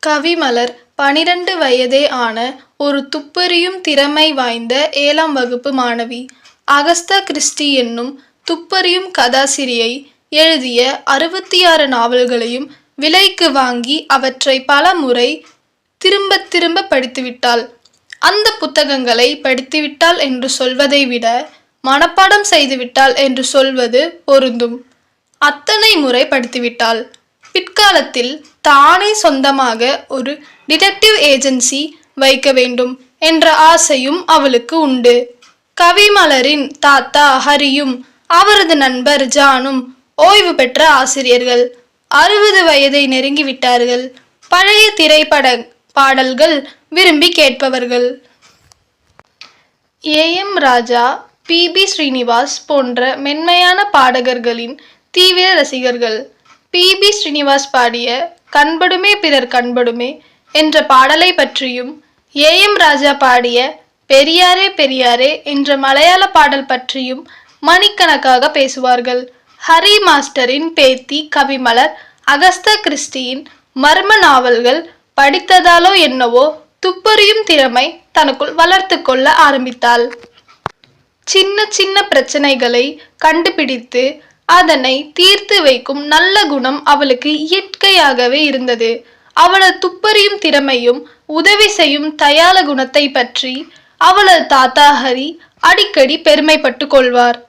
கவிமலர் 12 வயதே ஆன ஒரு துப்பறியும் திறமை வாய்ந்த 7ஆம் வகுப்பு மாணவி. அகஸ்தா கிறிஸ்டி என்னும் துப்பறியும் கதாசிரியை எழுதிய 66 நாவல்களையும் விலைக்கு வாங்கி அவற்றை பல முறை திரும்பத் திரும்ப படித்துவிட்டாள். அந்த புத்தகங்களை படித்துவிட்டாள் என்று சொல்வதை விட மனப்பாடம் செய்துவிட்டாள் என்று சொல்வது பொருந்தும். அத்தனை முறை படித்துவிட்டாள். பிற்காலத்தில் தானே சொந்தமாக ஒரு டிடெக்டிவ் ஏஜென்சி வைக்க வேண்டும் என்ற ஆசையும் அவளுக்கு உண்டு. கவிமலரின் தாத்தா ஹரியும் அவரது நண்பர் ஜானும் ஓய்வு பெற்ற ஆசிரியர்கள். 60 வயதை நெருங்கிவிட்டார்கள். பழைய திரைப்பட பாடல்கள் விரும்பி கேட்பவர்கள். A.M. ராஜா, P.B. ஸ்ரீனிவாஸ் போன்ற மென்மையான பாடகர்களின் தீவிர ரசிகர்கள். P.B. ஸ்ரீனிவாஸ் பாடிய கண்படுமே பிறர் கண்படுமே என்ற பாடலை பற்றியும், A.M. ராஜா பாடிய பெரியாரே பெரியாரே என்ற மலையாள பாடல் பற்றியும் மணிக்கணக்காக பேசுவார்கள். ஹரி மாஸ்டரின் பேத்தி கவிமலர் அகஸ்தா கிறிஸ்டியின் மர்ம நாவல்கள் படித்ததாலோ என்னவோ துப்பறியும் திறமை தனக்குள் வளர்த்து கொள்ள ஆரம்பித்தாள். சின்ன சின்ன பிரச்சனைகளை கண்டுபிடித்து அதனை தீர்த்து வைக்கும் நல்ல குணம் அவளுக்கு இயற்கையாகவே இருந்தது. அவளது துப்பறியும் திறமையும் உதவி செய்யும் தயாள குணத்தை பற்றி அவளது தாத்தா ஹரி அடிக்கடி பெருமைப்பட்டு கொள்வார்.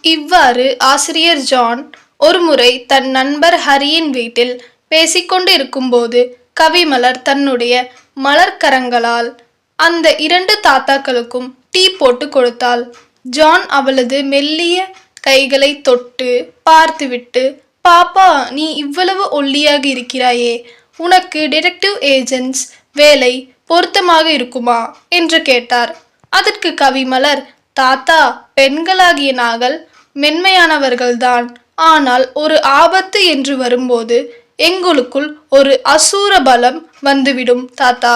இவ்வாறு ஆசிரியர் ஜான் ஒருமுறை தன் நண்பர் ஹரியின் வீட்டில் பேசிக்கொண்டு இருக்கும்போது கவிமலர் தன்னுடைய மலர்கரங்களால் அந்த 2 தாத்தாக்களுக்கும் டீ போட்டு கொடுத்தாள். ஜான் அவளது மெல்லிய கைகளை தொட்டு பார்த்துவிட்டு, பாப்பா, நீ இவ்வளவு ஒல்லியாக இருக்கிறாயே, உனக்கு டிடெக்டிவ் ஏஜென்ட்ஸ் வேலை பொருத்தமாக இருக்குமா என்று கேட்டார். அதற்கு கவிமலர், தாத்தா, பெண்களாகிய நாங்கள் மென்மையானவர்கள்தான். ஆனால் ஒரு ஆபத்து என்று வரும்போது எங்களுக்குள் ஒரு அசூர பலம் வந்துவிடும் தாத்தா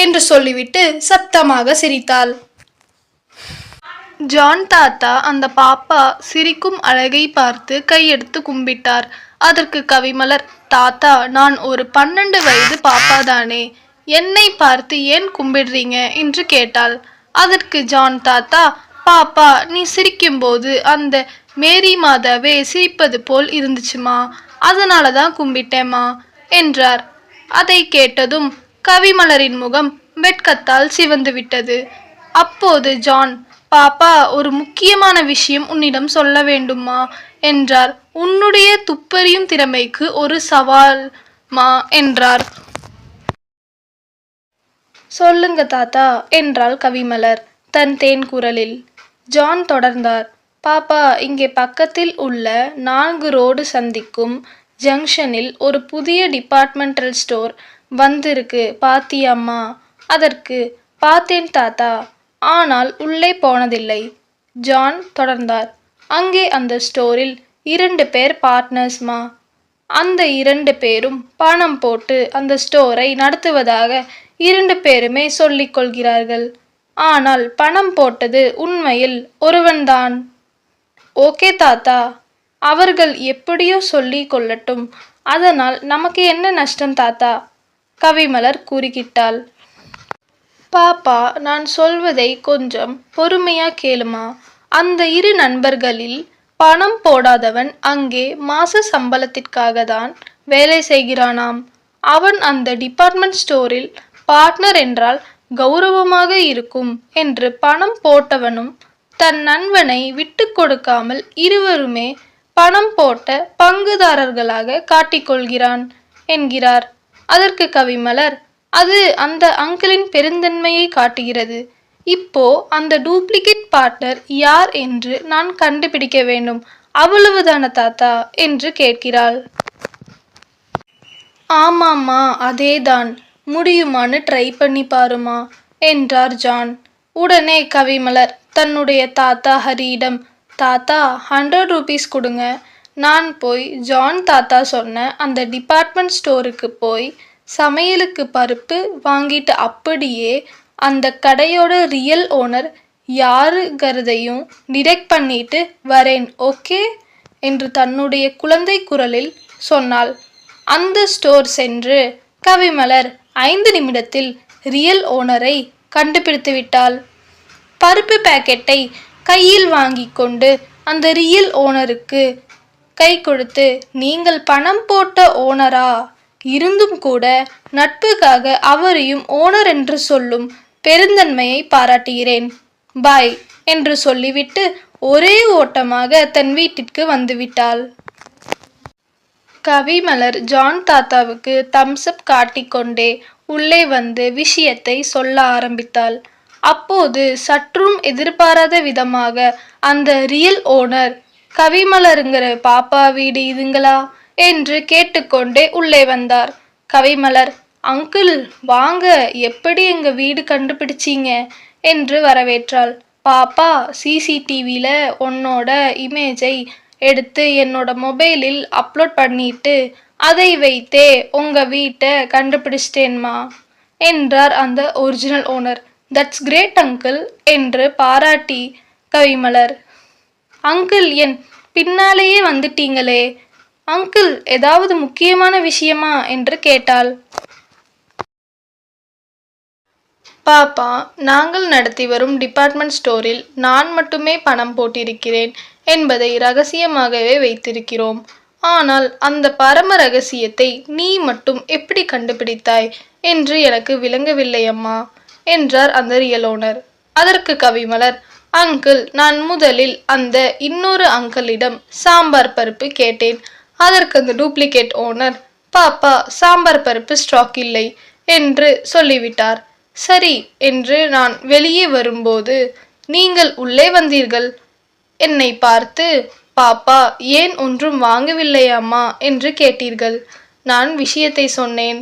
என்று சொல்லிவிட்டு சத்தமாக சிரித்தாள். ஜான் தாத்தா அந்த பாப்பா சிரிக்கும் அழகை பார்த்து கையெடுத்து கும்பிட்டார். அதற்கு கவிமலர், தாத்தா, நான் ஒரு 12 வயது பாப்பாதானே, என்னை பார்த்து ஏன் கும்பிடுறீங்க என்று கேட்டாள். அதற்கு ஜான் தாத்தா, பாப்பா, நீ சிரிக்கும்போது அந்த மேரி மாதாவே சிரிப்பது போல் இருந்துச்சுமா, அதனாலதான் கும்பிட்டேம்மா என்றார். அதை கேட்டதும் கவிமலரின் முகம் வெட்கத்தால் சிவந்து விட்டது. அப்போது ஜான், பாப்பா, ஒரு முக்கியமான விஷயம் உன்னிடம் சொல்ல வேண்டுமா என்றார். உன்னுடைய துப்பறியும் திறமைக்கு ஒரு சவால்மா என்றார். சொல்லுங்க தாத்தா என்றாள் கவிமலர் தன் தேன் குரலில். ஜான் தொடர்ந்தார். பாப்பா, இங்கே பக்கத்தில் உள்ள 4 ரோடு சந்திக்கும் ஜங்ஷனில் ஒரு புதிய டிபார்ட்மெண்டல் ஸ்டோர் வந்திருக்கு, பாத்தியம்மா? அதற்கு பார்த்தேன் தாத்தா, ஆனால் உள்ளே போனதில்லை. ஜான் தொடர்ந்தார். அங்கே அந்த ஸ்டோரில் 2 பேர் பார்ட்னர்ஸ்மா. அந்த 2 பேரும் பணம் போட்டு அந்த ஸ்டோரை நடத்துவதாக 2 பேருமே சொல்லிக் கொள்கிறார்கள். ஆனால் பணம் போட்டது உண்மையில் ஒருவன்தான். ஓகே தாத்தா, அவர்கள் எப்படியோ சொல்லி கொள்ளட்டும், அதனால் நமக்கு என்ன நஷ்டம் தாத்தா? கவிமலர் குறுக்கிட்டாள். பாப்பா, நான் சொல்வதை கொஞ்சம் பொறுமையா கேளுமா. அந்த 2 நண்பர்களில் பணம் போடாதவன் அங்கே மாச சம்பளத்திற்காக தான் வேலை செய்கிறானாம். அவன் அந்த டிபார்ட்மெண்ட் ஸ்டோரில் பார்ட்னர் என்றால் கௌரவமாக இருக்கும் என்று பணம் போட்டவனும் தன் நண்பனை விட்டு கொடுக்காமல் இருவருமே பணம் போட்ட பங்குதாரர்களாக காட்டிக்கொள்கிறான் என்கிறார். அதற்கு கவிமலர், அது அந்த அங்கிளின் பெருந்தன்மையை காட்டுகிறது. இப்போ அந்த டூப்ளிகேட் பார்ட்னர் யார் என்று நான் கண்டுபிடிக்க வேண்டும், அவ்வளவுதான தாத்தா என்று கேட்கிறாள். ஆமாம்மா, அதேதான். முடியுமான்னு ட்ரை பண்ணி பாருமா என்றார் ஜான். உடனே கவிமலர் தன்னுடைய தாத்தா ஹரியிடம், தாத்தா, 100 ரூபீஸ் கொடுங்க, நான் போய் ஜான் தாத்தா சொன்ன அந்த டிபார்ட்மெண்ட் ஸ்டோருக்கு போய் சமையலுக்கு பருப்பு வாங்கிட்டு அப்படியே அந்த கடையோட ரியல் ஓனர் யாருங்கிறதையும் டிடெக்ட் பண்ணிட்டு வரேன், ஓகே என்று தன்னுடைய குழந்தை குரலில் சொன்னாள். அந்த ஸ்டோர் சென்று கவிமலர் 5 நிமிடத்தில் ரியல் ஓனரை கண்டுபிடித்து விட்டாள். பருப்பு பாக்கெட்டை கையில் வாங்கி கொண்டு அந்த ரியல் ஓனருக்கு கை கொடுத்து, நீங்கள் பணம் போட்ட ஓனரா இருந்தும் கூட நட்புக்காக அவரையும் ஓனர் என்று சொல்லும் பெருந்தன்மையை பாராட்டுகிறேன், பாய் என்று சொல்லிவிட்டு ஒரே ஓட்டமாக தன் வீட்டிற்கு வந்துவிட்டாள். கவிமலர் ஜான் தாத்தாவுக்கு தம்ஸ்அப் காட்டிக்கொண்டே உள்ளே வந்து விஷயத்தை சொல்ல ஆரம்பித்தாள். அப்போது சற்றும் எதிர்பாராத விதமாக அந்த ரியல் ஓனர், கவிமலருங்கிற பாப்பா வீடு இதுங்களா என்று கேட்டுக்கொண்டே உள்ளே வந்தார். கவிமலர், அங்கிள் வாங்க, எப்படி எங்க வீடு கண்டுபிடிச்சீங்க என்று வரவேற்றாள். பாப்பா, சிசிடிவியில் உன்னோட இமேஜை எடுத்து என்னோட மொபைலில் அப்லோட் பண்ணிட்டு அதை வைத்தே உங்க வீட்டை கண்டுபிடிச்சிட்டேன்மா என்றார் அந்த original owner. That's great uncle என்று பாராட்டி கவிமலர், அங்கிள் என் பின்னாலேயே வந்துட்டீங்களே, அங்கிள் ஏதாவது முக்கியமான விஷயமா என்று கேட்டாள். பாப்பா, நாங்கள் நடத்தி வரும் டிபார்ட்மெண்ட் ஸ்டோரில் நான் மட்டுமே பணம் போட்டிருக்கிறேன் என்பதை ரகசியமாகவே வைத்திருக்கிறோம். ஆனால் அந்த பரம ரகசியத்தை நீ மட்டும் எப்படி கண்டுபிடித்தாய் என்று எனக்கு விளங்கவில்லை அம்மா என்றார் அந்த ரியல் ஓனர். அதற்கு கவிமலர், அங்கிள், நான் முதலில் அந்த இன்னொரு அங்கிளிடம் சாம்பார் பருப்பு கேட்டேன். அதற்கு அந்த டூப்ளிகேட் ஓனர், பாப்பா சாம்பார் பருப்பு ஸ்டாக் இல்லை என்று சொல்லிவிட்டார். சரி என்று நான் வெளியே வரும்போது நீங்கள் உள்ளே வந்தீர்கள். என்னை பார்த்து, பாப்பா ஏன் ஒன்றும் வாங்கவில்லையாம்மா என்று கேட்டீர்கள். நான் விஷயத்தை சொன்னேன்.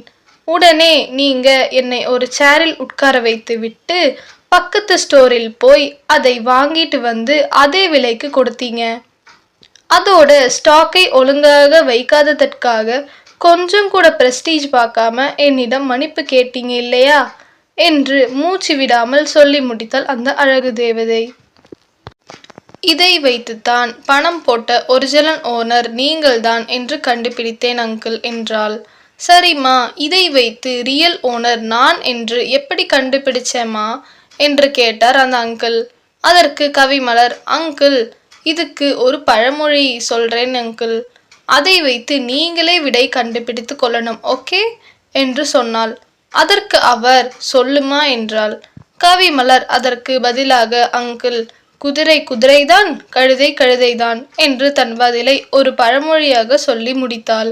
உடனே நீங்க என்னை ஒரு சேரில் உட்கார வைத்து விட்டு பக்கத்து ஸ்டோரில் போய் அதை வாங்கிட்டு வந்து அதே விலைக்கு கொடுத்தீங்க. அதோட ஸ்டாக்கை ஒழுங்காக வைக்காததற்காக கொஞ்சம் கூட பிரஸ்டீஜ் பார்க்காம என்னிடம் மன்னிப்பு கேட்டீங்க இல்லையா என்று மூச்சு விடாமல் சொல்லி முடித்தாள் அந்த அழகு தேவதை. இதை வைத்துத்தான் பணம் போட்ட ஒரிஜினல் ஓனர் நீங்கள்தான் என்று கண்டுபிடித்தேன் அங்கிள் என்றாள். சரிம்மா, இதை வைத்து ரியல் ஓனர் நான் என்று எப்படி கண்டுபிடிச்சேம்மா என்று கேட்டார் அந்த அங்கிள். அதற்கு கவிமலர், அங்கிள், இதுக்கு ஒரு பழமொழி சொல்றேன் அங்கிள், அதை வைத்து நீங்களே விடை கண்டுபிடித்து கொள்ளணும், ஓகே என்று சொன்னாள். அதற்கு அவர், சொல்லுமா என்றாள். கவிமலர் அதற்கு பதிலாக, அங்கிள், குதிரை குதிரைதான், கழுதை கழுதைதான் என்று தன் பதிலை ஒரு பழமொழியாக சொல்லி முடித்தாள்.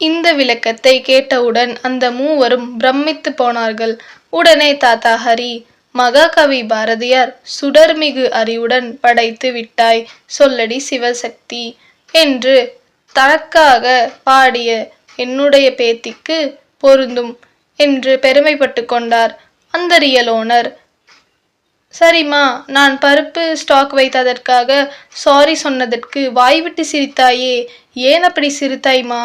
இந்த விளக்கத்தை கேட்டவுடன் அந்த மூவரும் பிரமித்து போனார்கள். உடனே தாத்தா ஹரி, மகாகவி பாரதியார் சுடர்மிகு அறிவுடன் படைத்து விட்டாய் சொல்லடி சிவசக்தி என்று தனக்காக பாடிய என்னுடைய பேத்திக்கு பொருந்தும் என்று பெருமைப்பட்டு கொண்டார் அந்த ரியல் ஓனர். சரிம்மா, நான் பருப்பு ஸ்டாக் வைத்ததற்காக சாரி சொன்னதற்கு வாய்விட்டு சிரித்தாயே, ஏன் அப்படி சிரித்தாய்மா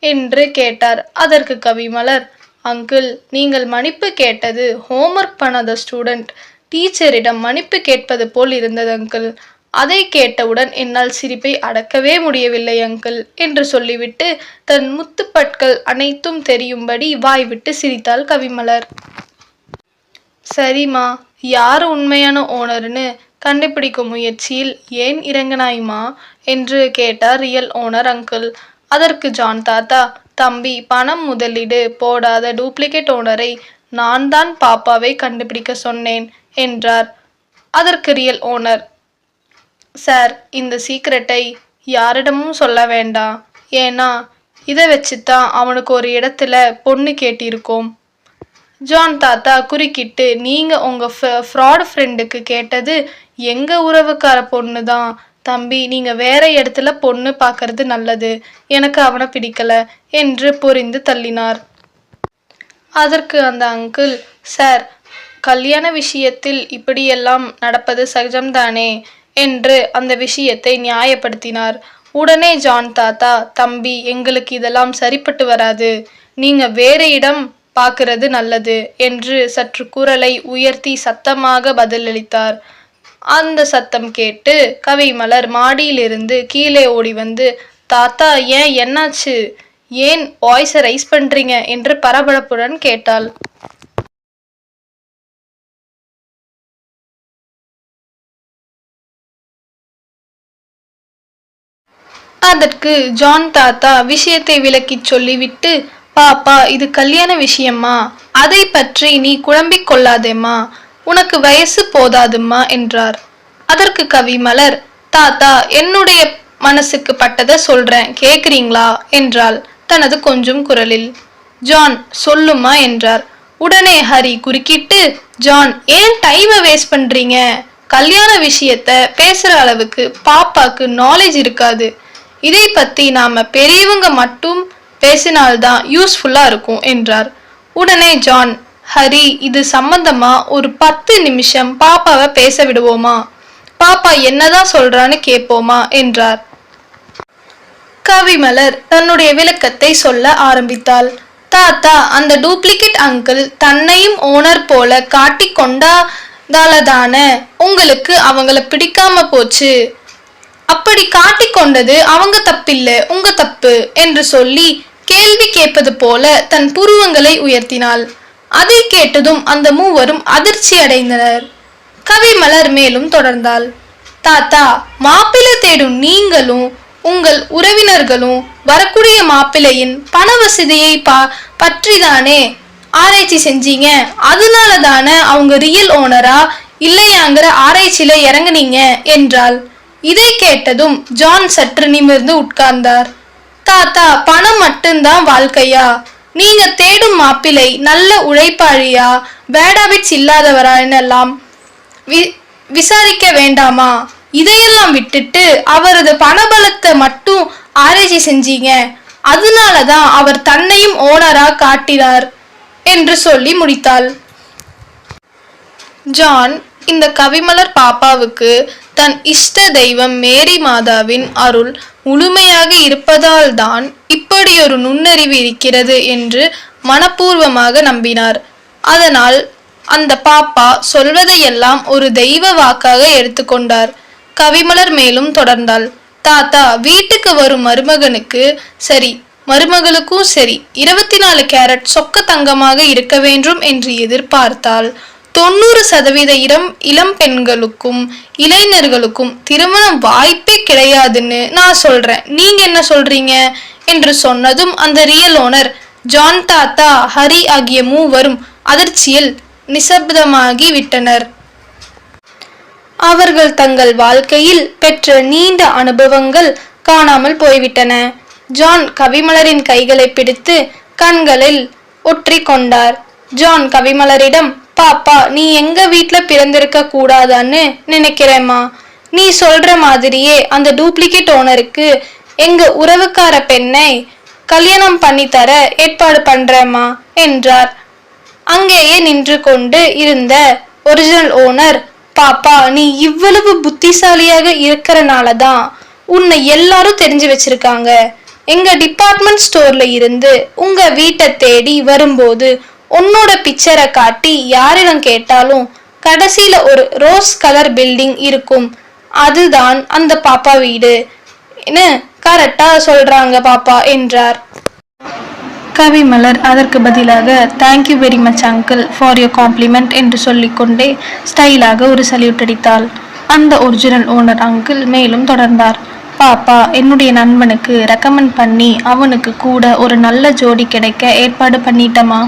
என்று கேட்டார். அதற்கு கவிமலர், அங்கிள், நீங்கள் மன்னிப்பு கேட்டது ஹோம்ஒர்க் பண்ணாத ஸ்டூடெண்ட் டீச்சரிடம் மன்னிப்பு கேட்பது போல் இருந்தது அங்கிள். அதை கேட்டவுடன் என்னால் சிரிப்பை அடக்கவே முடியவில்லை அங்கிள் என்று சொல்லிவிட்டு தன் முத்துப்பற்கள் அனைத்தும் தெரியும்படி வாய்விட்டு சிரித்தாள் கவிமலர். சரிம்மா, யார் உண்மையான ஓனர்னு கண்டுபிடிக்கும் முயற்சியில் ஏன் இறங்கினாய்மா என்று கேட்டார் ரியல் ஓனர் அங்கிள். அதற்கு ஜான் தாத்தா, தம்பி, பணம் முதலீடு போடாத டூப்ளிகேட் ஓனரை நான் தான் பாப்பாவை கண்டுபிடிக்க சொன்னேன் என்றார். அதற்கு ரியல் ஓனர், சார், இந்த சீக்ரெட்டை யாரிடமும் சொல்ல வேண்டாம், ஏன்னா இதை வச்சுத்தான் அவனுக்கு ஒரு இடத்துல பொண்ணு கேட்டிருக்கோம். ஜான் தாத்தா குறுக்கிட்டு, நீங்க உங்க ஃப்ராட் ஃப்ரெண்டுக்கு கேட்டது எங்க உறவுக்கார பொண்ணு தான் தம்பி, நீங்க வேற இடத்துல பொண்ணு பார்க்கறது நல்லது, எனக்கு அவனை பிடிக்கல என்று புரிந்து தள்ளினார். அதற்கு அந்த அங்கிள், சார், கல்யாண விஷயத்தில் இப்படியெல்லாம் நடப்பது சகஜம்தானே என்று அந்த விஷயத்தை நியாயப்படுத்தினார். உடனே ஜான் தாத்தா, தம்பி, எங்களுக்கு இதெல்லாம் சரிப்பட்டு வராது, நீங்க வேற இடம் பார்க்கிறது நல்லது என்று சற்று குரலை உயர்த்தி சத்தமாக பதிலளித்தார். அந்த சத்தம் கேட்டு கவிமலர் மாடியிலிருந்து கீழே ஓடி வந்து, தாத்தா, ஏன், என்னாச்சு, ஏன் வாய்ஸை ரைஸ் பண்றீங்க என்று பரபரப்புடன் கேட்டாள். அதற்கு ஜான் தாத்தா விஷயத்தை விளக்கிச் சொல்லிவிட்டு, பாப்பா, இது கல்யாண விஷயம்மா, அதை பற்றி நீ குழம்பிக் கொள்ளாதேம்மா, உனக்கு வயசு போதாதும்மா என்றார். அதற்கு கவிமலர், தாத்தா, என்னுடைய மனசுக்கு பட்டதை சொல்றேன், கேக்குறீங்களா என்றாள் தனது கொஞ்சம் குரலில். ஜான், சொல்லுமா என்றார். உடனே ஹரி குறுக்கிட்டு, ஜான், ஏன் டைமை வேஸ்ட் பண்றீங்க? கல்யாண விஷயத்த பேசுற அளவுக்கு பாப்பாக்கு நாலேஜ் இருக்காது. இதை பத்தி நாம பெரியவங்க மட்டும் பேசினால்தான் யூஸ்ஃபுல்லா இருக்கும் என்றார். உடனே ஜான், ஹரி, இது சம்பந்தமா ஒரு 10 நிமிஷம் பாப்பாவை பேச விடுவோமா? பாப்பா என்னதான் சொல்றான்னு கேட்போமா என்றார். கவிமலர் தன்னுடைய விளக்கத்தை சொல்ல ஆரம்பித்தாள். தாத்தா, அந்த டூப்ளிகேட் அங்கிள் தன்னையும் ஓனர் போல காட்டி கொண்டாதாலதான உங்களுக்கு அவங்கள பிடிக்காம போச்சு. அப்படி காட்டிக்கொண்டது அவங்க தப்பில்ல, உங்க தப்பு என்று சொல்லி கேள்வி கேட்பது போல தன் புருவங்களை உயர்த்தினாள். அதை கேட்டதும் அந்த மூவரும் அதிர்ச்சி அடைந்தனர். கவிமலர் மேலும் தொடர்ந்தாள். தாத்தா, மாப்பிள்ளை தேடும் நீங்களும் உங்கள் உறவினர்களும் வரக்கூடிய மாப்பிள்ளையின் பண வசதியை பற்றிதானே ஆராய்ச்சி செஞ்சீங்க. அதனால தானே அவங்க ரியல் ஓனரா இல்லையாங்கிற ஆராய்ச்சியில இறங்குனீங்க என்றாள். இதை கேட்டதும் ஜான் சற்று நிமிர்ந்து உட்கார்ந்தார். தாத்தா, பணம் மட்டும்தான் வாழ்க்கையா? நீங்க தேடும் மாப்பிள்ளை நல்ல உழைப்பாளியா, பேட் ஹாபிட்ஸ் இல்லாதவரா என்னெல்லாம் விசாரிக்க வேண்டாமா? இதையெல்லாம் விட்டுட்டு அவரது பணபலத்தை மட்டும் ஆராய்ச்சி செஞ்சீங்க. அதனாலதான் அவர் தன்னையும் ஓனரா காட்டினார் என்று சொல்லி முடித்தாள். ஜான், இந்த கவிமலர் பாப்பாவுக்கு தன் இஷ்ட தெய்வம் மேரி மாதாவின் அருள் முழுமையாக இருப்பதால் தான் இப்படியொரு நுண்ணறிவு இருக்கிறது என்று மனப்பூர்வமாக நம்பினார். அதனால் அந்த பாப்பா சொல்வதையெல்லாம் ஒரு தெய்வ வாக்காக எடுத்துக்கொண்டார். கவிமலர் மேலும் தொடர்ந்தாள். தாத்தா, வீட்டுக்கு வரும் மருமகனுக்கு சரி, மருமகளுக்கும் சரி 24 கேரட் சொக்க தங்கமாக இருக்க வேண்டும் என்று எதிர்பார்த்தால் 90% இளம் பெண்களுக்கும் இளைஞர்களுக்கும் திருமணம் வாய்ப்பே கிடையாதுன்னு நான் சொல்றேன். நீங்க என்ன சொல்றீங்க என்று சொன்னதும் அந்த ரியல் ஓனர், ஜான் தாத்தா, ஹரி ஆகிய மூவரும் அதிர்ச்சியில் நிசப்தமாகி விட்டனர். அவர்கள் தங்கள் வாழ்க்கையில் பெற்ற நீண்ட அனுபவங்கள் காணாமல் போய்விட்டன. ஜான் கவிமலரின் கைகளை பிடித்து கண்களில் ஒற்றி கொண்டார். ஜான் கவிமலரிடம், பாப்பா, நீ எங்க வீட்டுல பிறந்திருக்க கூடாதான்னு நினைக்கிறேம்மா. நீ சொல்ற மாதிரியே அந்த டூப்ளிகேட் ஓனருக்கு எங்க உறவுக்கார பெண்ணை கல்யாணம் பண்ணி தர ஏற்பாடு பண்றேம்மா என்றார். அங்கேயே நின்று கொண்டு இருந்த ஒரிஜினல் ஓனர், பாப்பா, நீ இவ்வளவு புத்திசாலியாக இருக்கிறனாலதான் உன்னை எல்லாரும் தெரிஞ்சு வச்சிருக்காங்க. எங்க டிபார்ட்மெண்ட் ஸ்டோர்ல இருந்து உங்க வீட்டை தேடி வரும்போது உன்னோட பிக்சரை காட்டி யாரிடம் கேட்டாலும் கடைசியில ஒரு ரோஸ் கலர் பில்டிங் இருக்கும், அதுதான் அந்த பாப்பா வீடு கரெக்டா சொல்றாங்க பாப்பா என்றார். கவிமலர் அதற்கு பதிலாக, thank you very much uncle for your compliment என்று சொல்லிக்கொண்டே ஸ்டைலாக ஒரு சல்யூட் அடித்தாள். அந்த ஒரிஜினல் ஓனர் அங்கிள் மேலும் தொடர்ந்தார். பாப்பா, என்னுடைய நண்பனுக்கு ரெக்கமெண்ட் பண்ணி அவனுக்கு கூட ஒரு நல்ல ஜோடி கிடைக்க ஏற்பாடு பண்ணிட்டமா.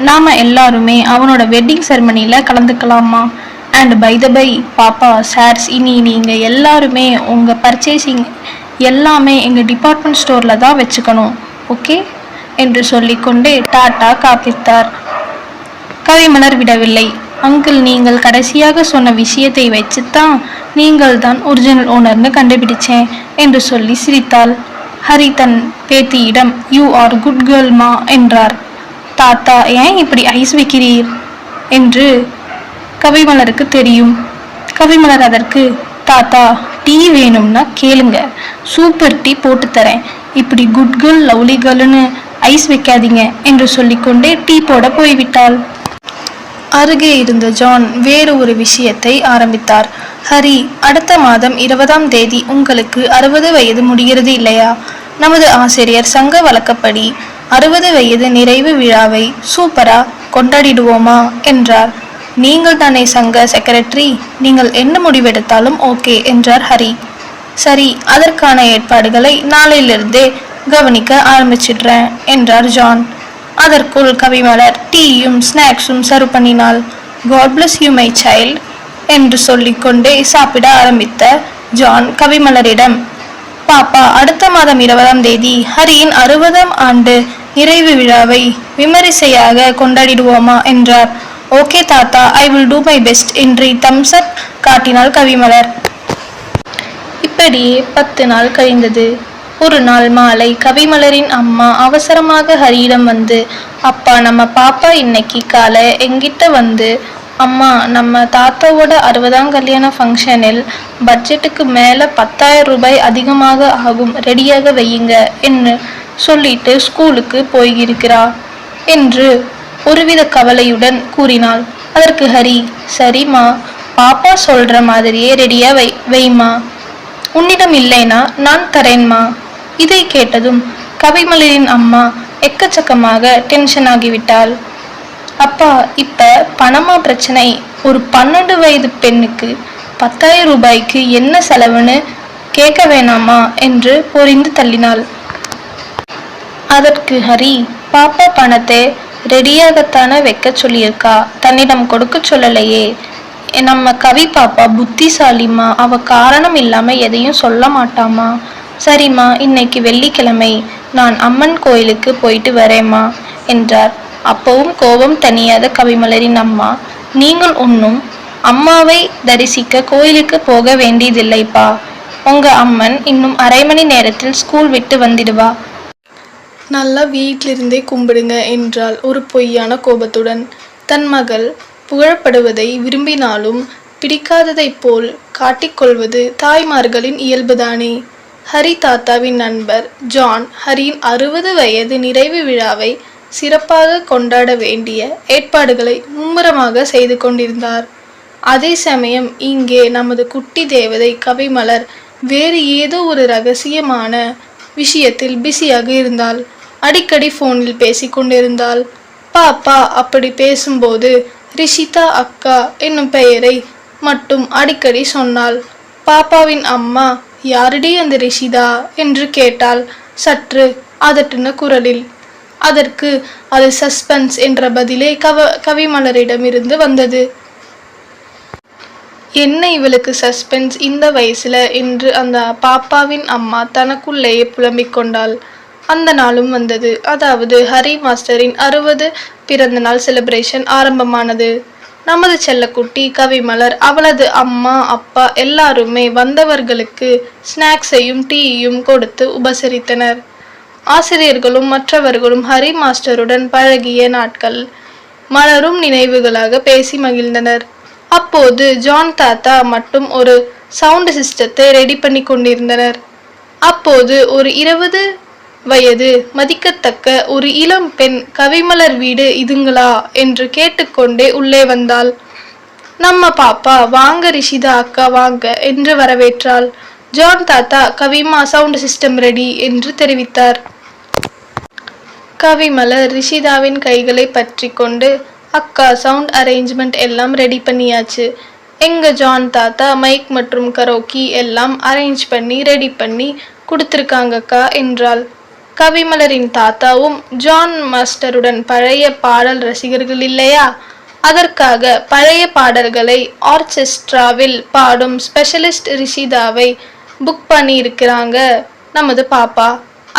நாம எல்லாருமே அவனோட வெட்டிங் செரமனியில கலந்துக்கலாமா? அண்ட் பை த பை பாப்பா, சார்ஸ், இனி நீங்க எல்லாருமே உங்க பர்ச்சேசிங் எல்லாமே எங்க டிபார்ட்மெண்ட் ஸ்டோர்ல தான் வச்சுக்கணும், ஓகே என்று சொல்லிக்கொண்டே டாட்டா காப்பித்தார். கவிமலர் விடவில்லை. அங்கிள், நீங்கள் கடைசியாக சொன்ன விஷயத்தை வச்சுத்தான் நீங்கள் தான் ஒரிஜினல் ஓனர்னு கண்டுபிடிச்சேன் என்று சொல்லி சிரித்தாள். ஹரி தன் பேத்தியிடம், யூ ஆர் குட் கேர்ள்மா என்றார். தாத்தா, ஏன் இப்படி ஐஸ் வைக்கிறீர் என்று கவிமலருக்கு தெரியும். கவிமலர் அதற்கு, தாத்தா, டீ வேணும்னா கேளுங்க, சூப்பர் டீ போட்டு தரேன், இப்படி குட் கேர்ள் லவ்லி கேர்ள்னு ஐஸ் வைக்காதீங்க என்று சொல்லிக்கொண்டே டீ போட போய்விட்டாள். அருகே இருந்த ஜான் வேறு ஒரு விஷயத்தை ஆரம்பித்தார். ஹரி, அடுத்த மாதம் 20ஆம் தேதி உங்களுக்கு 60 வயது முடிகிறது இல்லையா? நமது ஆசிரியர் சங்க வழக்கப்படி 60 வயது நிறைவு விழாவை சூப்பரா கொண்டாடிடுவோமா என்றார். நீங்கள் தானே சங்க செக்ரட்டரி, நீங்கள் என்ன முடிவெடுத்தாலும் ஓகே என்றார் ஹரி. சரி, அதற்கான ஏற்பாடுகளை நாளையிலிருந்தே கவனிக்க ஆரம்பிச்சிடுறேன் என்றார் ஜான். அதற்குள் கவிமலர் டீயும் ஸ்நாக்ஸும் சர்வ் பண்ணினாள். God bless you my child என்று சொல்லிக்கொண்டே சாப்பிட ஆரம்பித்த ஜான் கவிமலரிடம், பாப்பா, அடுத்த மாதம் 20ஆம் தேதி ஹரியின் 60ஆம் ஆண்டு நிறைவு விழாவை விமரிசையாக கொண்டாடிடுவோமா என்றார். ஓகே தாத்தா, I will do my best என்று தம்ஸ் அப் காட்டினாள் கவிமலர். இப்படியே 10 நாள் கழிந்தது. ஒரு நாள் மாலை கவிமலரின் அம்மா அவசரமாக ஹரியிடம் வந்து, அப்பா, நம்ம பாப்பா இன்னைக்கு காலை எங்கிட்ட வந்து, அம்மா, நம்ம தாத்தாவோட 60ஆம் கல்யாண ஃபங்க்ஷனில் பட்ஜெட்டுக்கு மேலே 10,000 ரூபாய் அதிகமாக ஆகும், ரெடியாக வையுங்க என்று சொல்லிட்டு ஸ்கூலுக்கு போயிருக்கிறா என்று ஒருவித கவலையுடன் கூறினாள். அதற்கு ஹரி, சரிம்மா, பாப்பா சொல்ற மாதிரியே ரெடியா வைமா, உன்னிடம் இல்லைனா நான் தரேன்மா. இதை கேட்டதும் கவிமலரின் அம்மா எக்கச்சக்கமாக டென்ஷன் ஆகிவிட்டாள். அப்பா, இப்ப பணமா பிரச்சனை? ஒரு 12 வயது பெண்ணுக்கு 10,000 ரூபாய்க்கு என்ன செலவுன்னு கேட்க வேணாமா என்று பொறிந்து தள்ளினாள். அதற்கு ஹரி, பாப்பா பணத்தை ரெடியாகத்தானே வைக்க சொல்லியிருக்கா, தன்னிடம் கொடுக்க சொல்லலையே. நம்ம கவி பாப்பா புத்திசாலிமா, அவ காரணம் இல்லாம எதையும் சொல்ல மாட்டாமா. சரிம்மா, இன்னைக்கு வெள்ளிக்கிழமை, நான் அம்மன் கோயிலுக்கு போயிட்டு வரேம்மா என்றார். அப்பவும் கோபம் தணியாத கவிமலரின் அம்மா, நீங்கள் ஒன்னும் அம்மாவை தரிசிக்க கோயிலுக்கு போக வேண்டியதில்லைப்பா, உங்க அம்மன் இன்னும் 1/2 மணி நேரத்தில் ஸ்கூல் விட்டு வந்துடுவா, நல்லா வீட்டிலிருந்தே கும்பிடுங்க என்றாள் ஒரு பொய்யான கோபத்துடன். தன் மகள் புகழப்படுவதை விரும்பினாலும் பிடிக்காததைப் போல் காட்டிக்கொள்வது தாய்மார்களின் இயல்புதானே. ஹரி தாத்தாவின் நண்பர் ஜான் ஹரியின் 60 வயது நிறைவு விழாவை சிறப்பாக கொண்டாட வேண்டிய ஏற்பாடுகளை மும்முரமாக செய்து கொண்டிருந்தார். அதே சமயம் இங்கே நமது குட்டி தேவதை கவிமலர் வேறு ஏதோ ஒரு ரகசியமான விஷயத்தில் பிஸியாக இருந்தாள். அடிக்கடி போனில் பேசிக்கொண்டிருந்தாள். பாப்பா அப்படி பேசும்போது ரிஷிதா அக்கா என்னும் பெயரை மட்டும் அடிக்கடி சொன்னாள். பாப்பாவின் அம்மா, யாரடி அந்த ரிஷிதா என்று கேட்டாள் சற்று அதட்டின குரலில். அதற்கு அது சஸ்பென்ஸ் என்ற பதிலே கவிமலரிடமிருந்து வந்தது. என்ன இவளுக்கு சஸ்பென்ஸ் இந்த வயசுல என்று அந்த பாப்பாவின் அம்மா தனக்குள்ளேயே புலம்பிக் கொண்டாள். அந்த நாளும் வந்தது. அதாவது ஹரி மாஸ்டரின் 60 பிறந்த நாள் செலிப்ரேஷன் ஆரம்பமானது. நமது செல்லக்குட்டி கவிமலர், அவளது அம்மா அப்பா எல்லாருமே வந்தவர்களுக்கு ஸ்நாக்ஸையும் டீயும் கொடுத்து உபசரித்தனர். ஆசிரியர்களும் மற்றவர்களும் ஹரி மாஸ்டருடன் பழகிய நாட்கள் மலரும் நினைவுகளாக பேசி மகிழ்ந்தனர். அப்போது ஜான் தாத்தா மட்டும் ஒரு சவுண்ட் சிஸ்டத்தை ரெடி பண்ணி கொண்டிருந்தனர். அப்போது ஒரு 20 வயது மதிக்கத்தக்க ஒரு இளம் பெண், கவிமலர் வீடு இதுங்களா என்று கேட்டுக்கொண்டே உள்ளே வந்தாள். நம்ம பாப்பா, வாங்க ரிஷிதா அக்கா வாங்க என்று வரவேற்றாள். ஜான் தாத்தா, கவிமா சவுண்ட் சிஸ்டம் ரெடி என்று தெரிவித்தார். கவிமலர் ரிஷிதாவின் கைகளை பற்றி கொண்டு, அக்கா சவுண்ட் அரேஞ்ச்மெண்ட் எல்லாம் ரெடி பண்ணியாச்சு, எங்க ஜான் தாத்தா மைக் மற்றும் கரோக்கி எல்லாம் அரேஞ்ச் பண்ணி ரெடி பண்ணி கொடுத்துருக்காங்கக்கா என்றாள். கவிமலரின் தாத்தாவும் ஜான் மாஸ்டருடன் பழைய பாடல் ரசிகர்கள் இல்லையா, அதற்காக பழைய பாடல்களை ஆர்கெஸ்ட்ராவில் பாடும் ஸ்பெஷலிஸ்ட் ரிஷிதாவை புக் பண்ணி இருக்கிறாங்க நமது பாப்பா.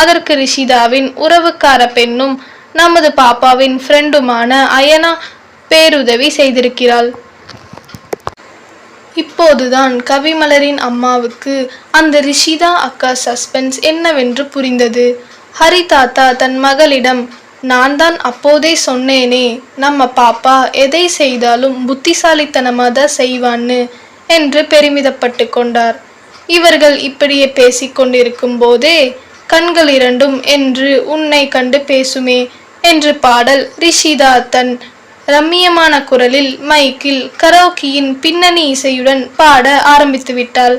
அதற்கு ரிஷிதாவின் உறவுக்கார பெண்ணும் நமது பாப்பாவின் ஃப்ரெண்டுமான அயனா பேருதவி செய்திருக்கிறாள். இப்போதுதான் கவிமலரின் அம்மாவுக்கு அந்த ரிஷிதா அக்கா சஸ்பென்ஸ் என்னவென்று புரிந்தது. ஹரி தாத்தா தன் மகளிடம், நான் தான் அப்போதே சொன்னேனே, நம்ம பாப்பா எதை செய்தாலும் புத்திசாலித்தனமாக தான் செய்வான்னு என்று பெருமிதப்பட்டு கொண்டார். இவர்கள் இப்படியே பேசிக்கொண்டிருக்கும் போதே கண்கள் இரண்டும் என்று உன்னை கண்டு பேசுமே என்று பாடல் ரிஷிதா தன் ரம்மியமான குரலில் மைக்கில் கரோக்கியின் பின்னணி இசையுடன் பாட ஆரம்பித்து விட்டாள்.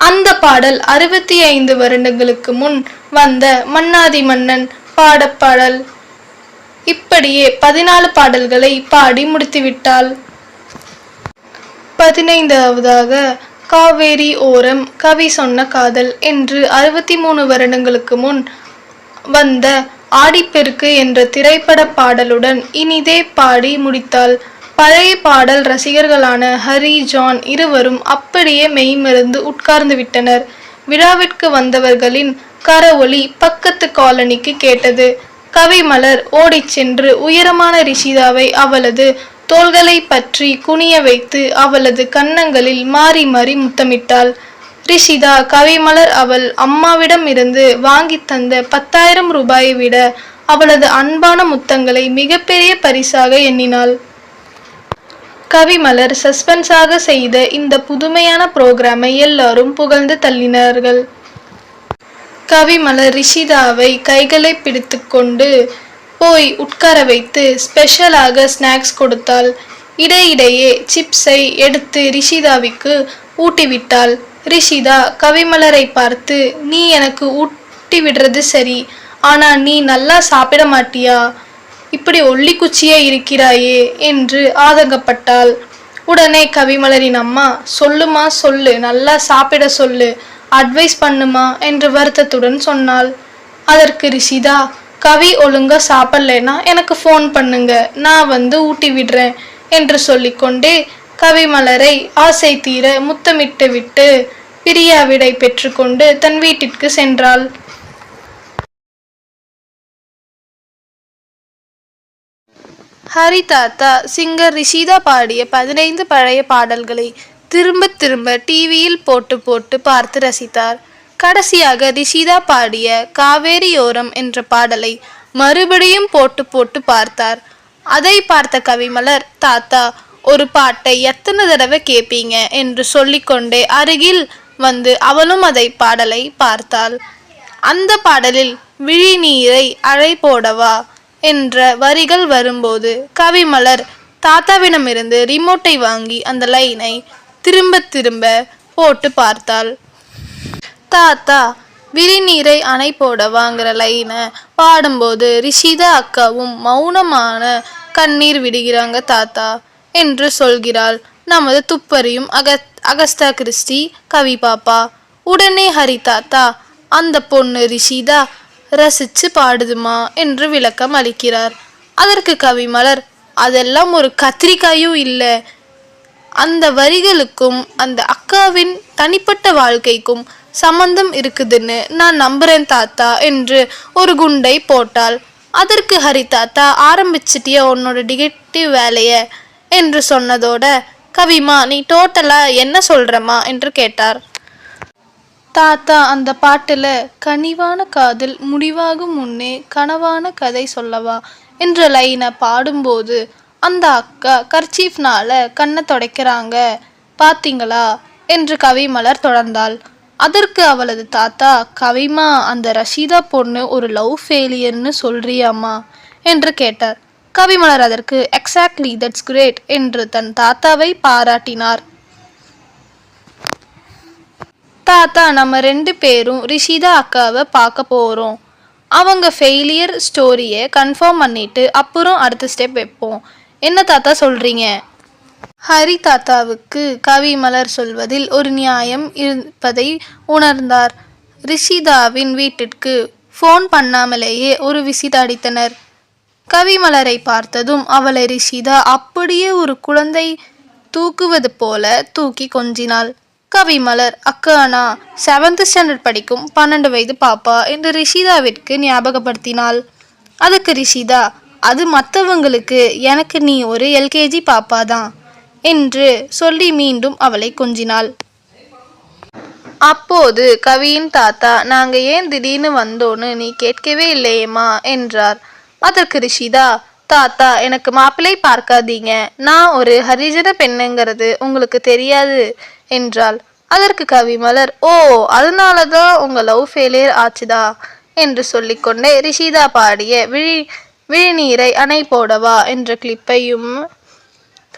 அந்த பாடல் 65 வருடங்களுக்கு முன் வந்த மன்னாதி மன்னன் பாடப்பாடல். இப்படியே 14 பாடல்களை பாடி முடித்துவிட்டாள். 15வதாக காவேரி ஓரம் கவி சொன்ன காதல் என்று 63 வருடங்களுக்கு முன் வந்த ஆடிப்பெருக்கு என்ற திரைப்பட பாடலுடன் இனிதே பாடி முடித்தாள். பழைய பாடல் ரசிகர்களான ஹரி, ஜான் இருவரும் அப்படியே மெய்மறந்து உட்கார்ந்து விட்டனர். விழாவிற்கு வந்தவர்களின் கரவொலி பக்கத்து காலனிக்கு கேட்டது. கவிமலர் ஓடிச் சென்று உயரமான ரிஷிதாவை அவளது தோள்களை பற்றி குனிய வைத்து அவளது கன்னங்களில் மாறி மாறி முத்தமிட்டாள். ரிஷிதா கவிமலர் அவள் அம்மாவிடம் இருந்து வாங்கி தந்த 10,000 ரூபாயை விட அவளது அன்பான முத்தங்களை மிகப்பெரிய பரிசாக எண்ணினாள். கவிமலர் சஸ்பென்ஸாக செய்த இந்த புதுமையான புரோகிராமை எல்லாரும் புகழ்ந்து தள்ளினார்கள். கவிமலர் ரிஷிதாவை கைகளை பிடித்து கொண்டு போய் உட்கார வைத்து ஸ்பெஷலாக ஸ்நாக்ஸ் கொடுத்தாள். இடையிடையே சிப்ஸை எடுத்து ரிஷிதாவிற்கு ஊட்டிவிட்டாள். ரிஷிதா கவிமலரை பார்த்து, நீ எனக்கு ஊட்டி விடுறது சரி, ஆனா நீ நல்லா சாப்பிட மாட்டியா? இப்படி ஒல்லி குச்சியே இருக்கிறாயே என்று ஆதங்கப்பட்டாள். உடனே கவிமலரின் அம்மா, சொல்லுமா சொல்லு, நல்லா சாப்பிட சொல்லு, அட்வைஸ் பண்ணுமா என்று வருத்தத்துடன் சொன்னாள். அதற்கு ரிஷிதா, கவி ஒழுங்கா சாப்பிடலைன்னா எனக்கு ஃபோன் பண்ணுங்க, நான் வந்து ஊட்டி விடுறேன் என்று சொல்லிக்கொண்டே கவிமலரை ஆசை தீர முத்தமிட்டு விட்டு பிரியா விடை பெற்றுக்கொண்டு தன் வீட்டிற்கு சென்றாள். ஹரி தாத்தா சிங்கர் ரிஷிதா பாடிய 15 பழைய பாடல்களை திரும்ப திரும்ப டிவியில் போட்டு போட்டு பார்த்து ரசித்தார். கடைசியாக ரிஷிதா பாடிய காவேரியோரம் என்ற பாடலை மறுபடியும் போட்டு போட்டு பார்த்தார். அதை பார்த்த கவிமலர், தாத்தா ஒரு பாட்டை எத்தனை தடவை கேட்பீங்க என்று சொல்லிக்கொண்டே அருகில் வந்து அவளும் அதை பாடலை பார்த்தாள். அந்த பாடலில் விழிநீரை அழை போடவா என்ற வரிகள் வரும்போது கவிமலர் தாத்தாவிடமிருந்து ரிமோட்டை வாங்கி அந்த லைனை திரும்ப திரும்ப போட்டு பார்த்தாள். தாத்தா விழிநீரை அணை போடவாங்கிற லைனை பாடும்போது ரிஷிதா அக்காவும் மௌனமான கண்ணீர் விடுகிறாங்க தாத்தா என்று சொல்கிறாள் நமது துப்பறியும் அகஸ்தா கிறிஸ்டி கவி பாப்பா. உடனே ஹரி தாத்தா, அந்த பொண்ணு ரிஷிதா ரசிச்சு பாடுதுமா என்று விளக்கம் அளிக்கிறார். அதற்கு கவிமலர், அதெல்லாம் ஒரு கத்திரிக்காயும் இல்லை, அந்த வரிகளுக்கும் அந்த அக்காவின் தனிப்பட்ட வாழ்க்கைக்கும் சம்பந்தம் இருக்குதுன்னு நான் நம்புறேன் தாத்தா என்று ஒரு குண்டை போட்டாள். அதற்கு ஹரி தாத்தா, ஆரம்பிச்சிட்டிய உன்னோட டிடெக்டிவ் வேலைய என்று சொன்னதோட, கவிமா நீ டோட்டலா என்ன சொல்றமா என்று கேட்டார். தாத்தா அந்த பாட்டுல கனிவான காதல் முடிவாகும் முன்னே கனவான கதை சொல்லவா என்ற லைனை பாடும்போது அந்த அக்கா கர்ச்சீஃப்னால கண்ணை துடைக்கிறாங்க பாத்தீங்களா என்று கவிமலர் தொடர்ந்தாள். அதற்கு அவளது தாத்தா, கவிமா அந்த ரஷீதா பொண்ணு ஒரு லவ் ஃபெயிலியர்னு சொல்றியாமா என்று கேட்டார். கவிமலர் அதற்கு எக்ஸாக்ட்லி தட்ஸ் கிரேட் என்று தன் தாத்தாவை பாராட்டினார். தாத்தா நம்ம 2 பேரும் ரிஷிதா அக்காவை பார்க்க போகிறோம், அவங்க ஃபெயிலியர் ஸ்டோரியை கன்ஃபார்ம் பண்ணிட்டு அப்புறம் அடுத்த ஸ்டெப் வைப்போம், என்ன தாத்தா சொல்கிறீங்க? ஹரி தாத்தாவுக்கு கவிமலர் சொல்வதில் ஒரு நியாயம் இருப்பதை உணர்ந்தார். ரிஷிதாவின் வீட்டிற்கு ஃபோன் பண்ணாமலேயே ஒரு விசிட் அடித்தனர். கவிமலரை பார்த்ததும் அவளை ரிஷிதா அப்படியே ஒரு குழந்தை தூக்குவது போல தூக்கி கொஞ்சினாள். கவிமலர், அக்கானா 7th ஸ்டாண்டர்ட் படிக்கும் 12 வயது பாப்பா என்று ரிஷிதாவிற்கு ஞாபகப்படுத்தினாள். அதுக்கு ரிஷிதா, அது மற்றவங்களுக்கு, எனக்கு நீ ஒரு எல்கேஜி பாப்பா தான் என்று சொல்லி மீண்டும் அவளை கொஞ்சினாள். அப்போது கவியின் தாத்தா, நாங்க ஏன் திடீர்னு வந்தோன்னு நீ கேட்கவே இல்லையேம்மா என்றார். அதற்கு ரிஷிதா, தாத்தா எனக்கு மாப்பிள்ளை பார்க்காதீங்க, நான் ஒரு ஹரிஜன பெண்ணுங்கிறது உங்களுக்கு தெரியாது என்றாள். அதற்கு கவிமலர், ஓ அதனாலதான் உங்க லவ் ஃபெயிலியர் ஆச்சுதா என்று சொல்லிக்கொண்டே ரிஷிதா பாடிய விழிநீரை அணை போடவா என்ற கிளிப்பையும்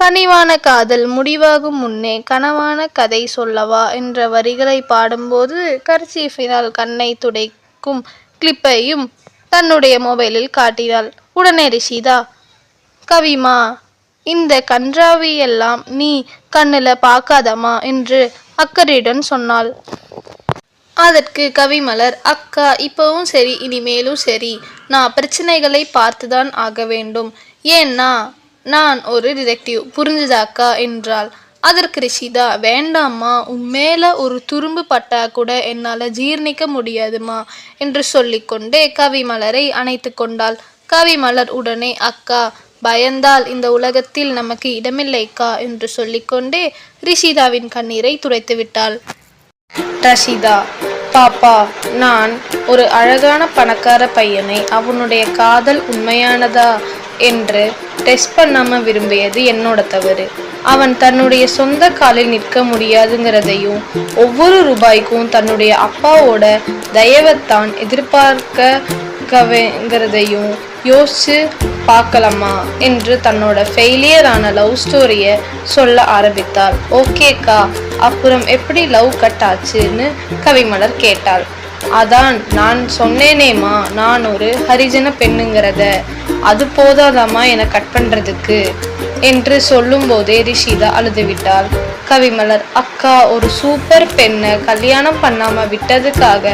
கனிவான காதல் முடிவாகும் முன்னே கனவான கதை சொல்லவா என்ற வரிகளை பாடும்போது கர்ச்சீஃபினால் கண்ணை துடைக்கும் கிளிப்பையும் தன்னுடைய மொபைலில் காட்டினாள். உடனே ரிஷிதா, கவிமா, இந்த கன்றாவியெல்லாம் நீ கண்ணுல பார்க்காதம்மா என்று அக்கறையுடன் சொன்னாள். அதற்கு கவிமலர், அக்கா, இப்பவும் சரி இனிமேலும் சரி, நான் பிரச்சனைகளை பார்த்துதான் ஆக வேண்டும். ஏன்னா நான் ஒரு டிடெக்டிவ், புரிஞ்சுதாக்கா என்றாள். அதற்கு ரிஷிதா, வேண்டாம்மா, உன்மேல ஒரு துரும்பு பட்டா கூட என்னால் ஜீர்ணிக்க முடியாதுமா என்று சொல்லிக்கொண்டே கவிமலரை அணைத்து கொண்டாள். கவிமலர் உடனே, அக்கா, பயந்தால் இந்த உலகத்தில் நமக்கு இடமில்லைக்கா என்று சொல்லிக்கொண்டே ரிஷிதாவின் கண்ணீரை துடைத்து விட்டாள். ரஷிதா, பாப்பா, நான் ஒரு அழகான பணக்கார பையனை அவனுடைய காதல் உண்மையானதா என்று டெஸ்ட் பண்ணாம விரும்பியது என்னோட தவறு. அவன் தன்னுடைய சொந்த காலில் நிற்க முடியாதுங்கிறதையும் ஒவ்வொரு ரூபாய்க்கும் தன்னுடைய அப்பாவோட தயவைத்தான் எதிர்பார்க்கங்கிறதையும் யோசிச்சு பார்க்கலாமா என்று தன்னோட ஃபெயிலியரான லவ் ஸ்டோரியை சொல்ல ஆரம்பித்தாள். ஓகேக்கா, அப்புறம் எப்படி லவ் கட் ஆச்சுன்னு கவிமலர் கேட்டாள். அதான் நான் சொன்னேனேம்மா, நான் ஒரு ஹரிஜன பெண்ணுங்கிறத, அது போதாதாம்மா என்னை கட் பண்றதுக்கு என்று சொல்லும் போதே ரிஷிதா அழுது விட்டாள். கவிமலர், அக்கா, ஒரு சூப்பர் பெண்ணை கல்யாணம் பண்ணாம விட்டதுக்காக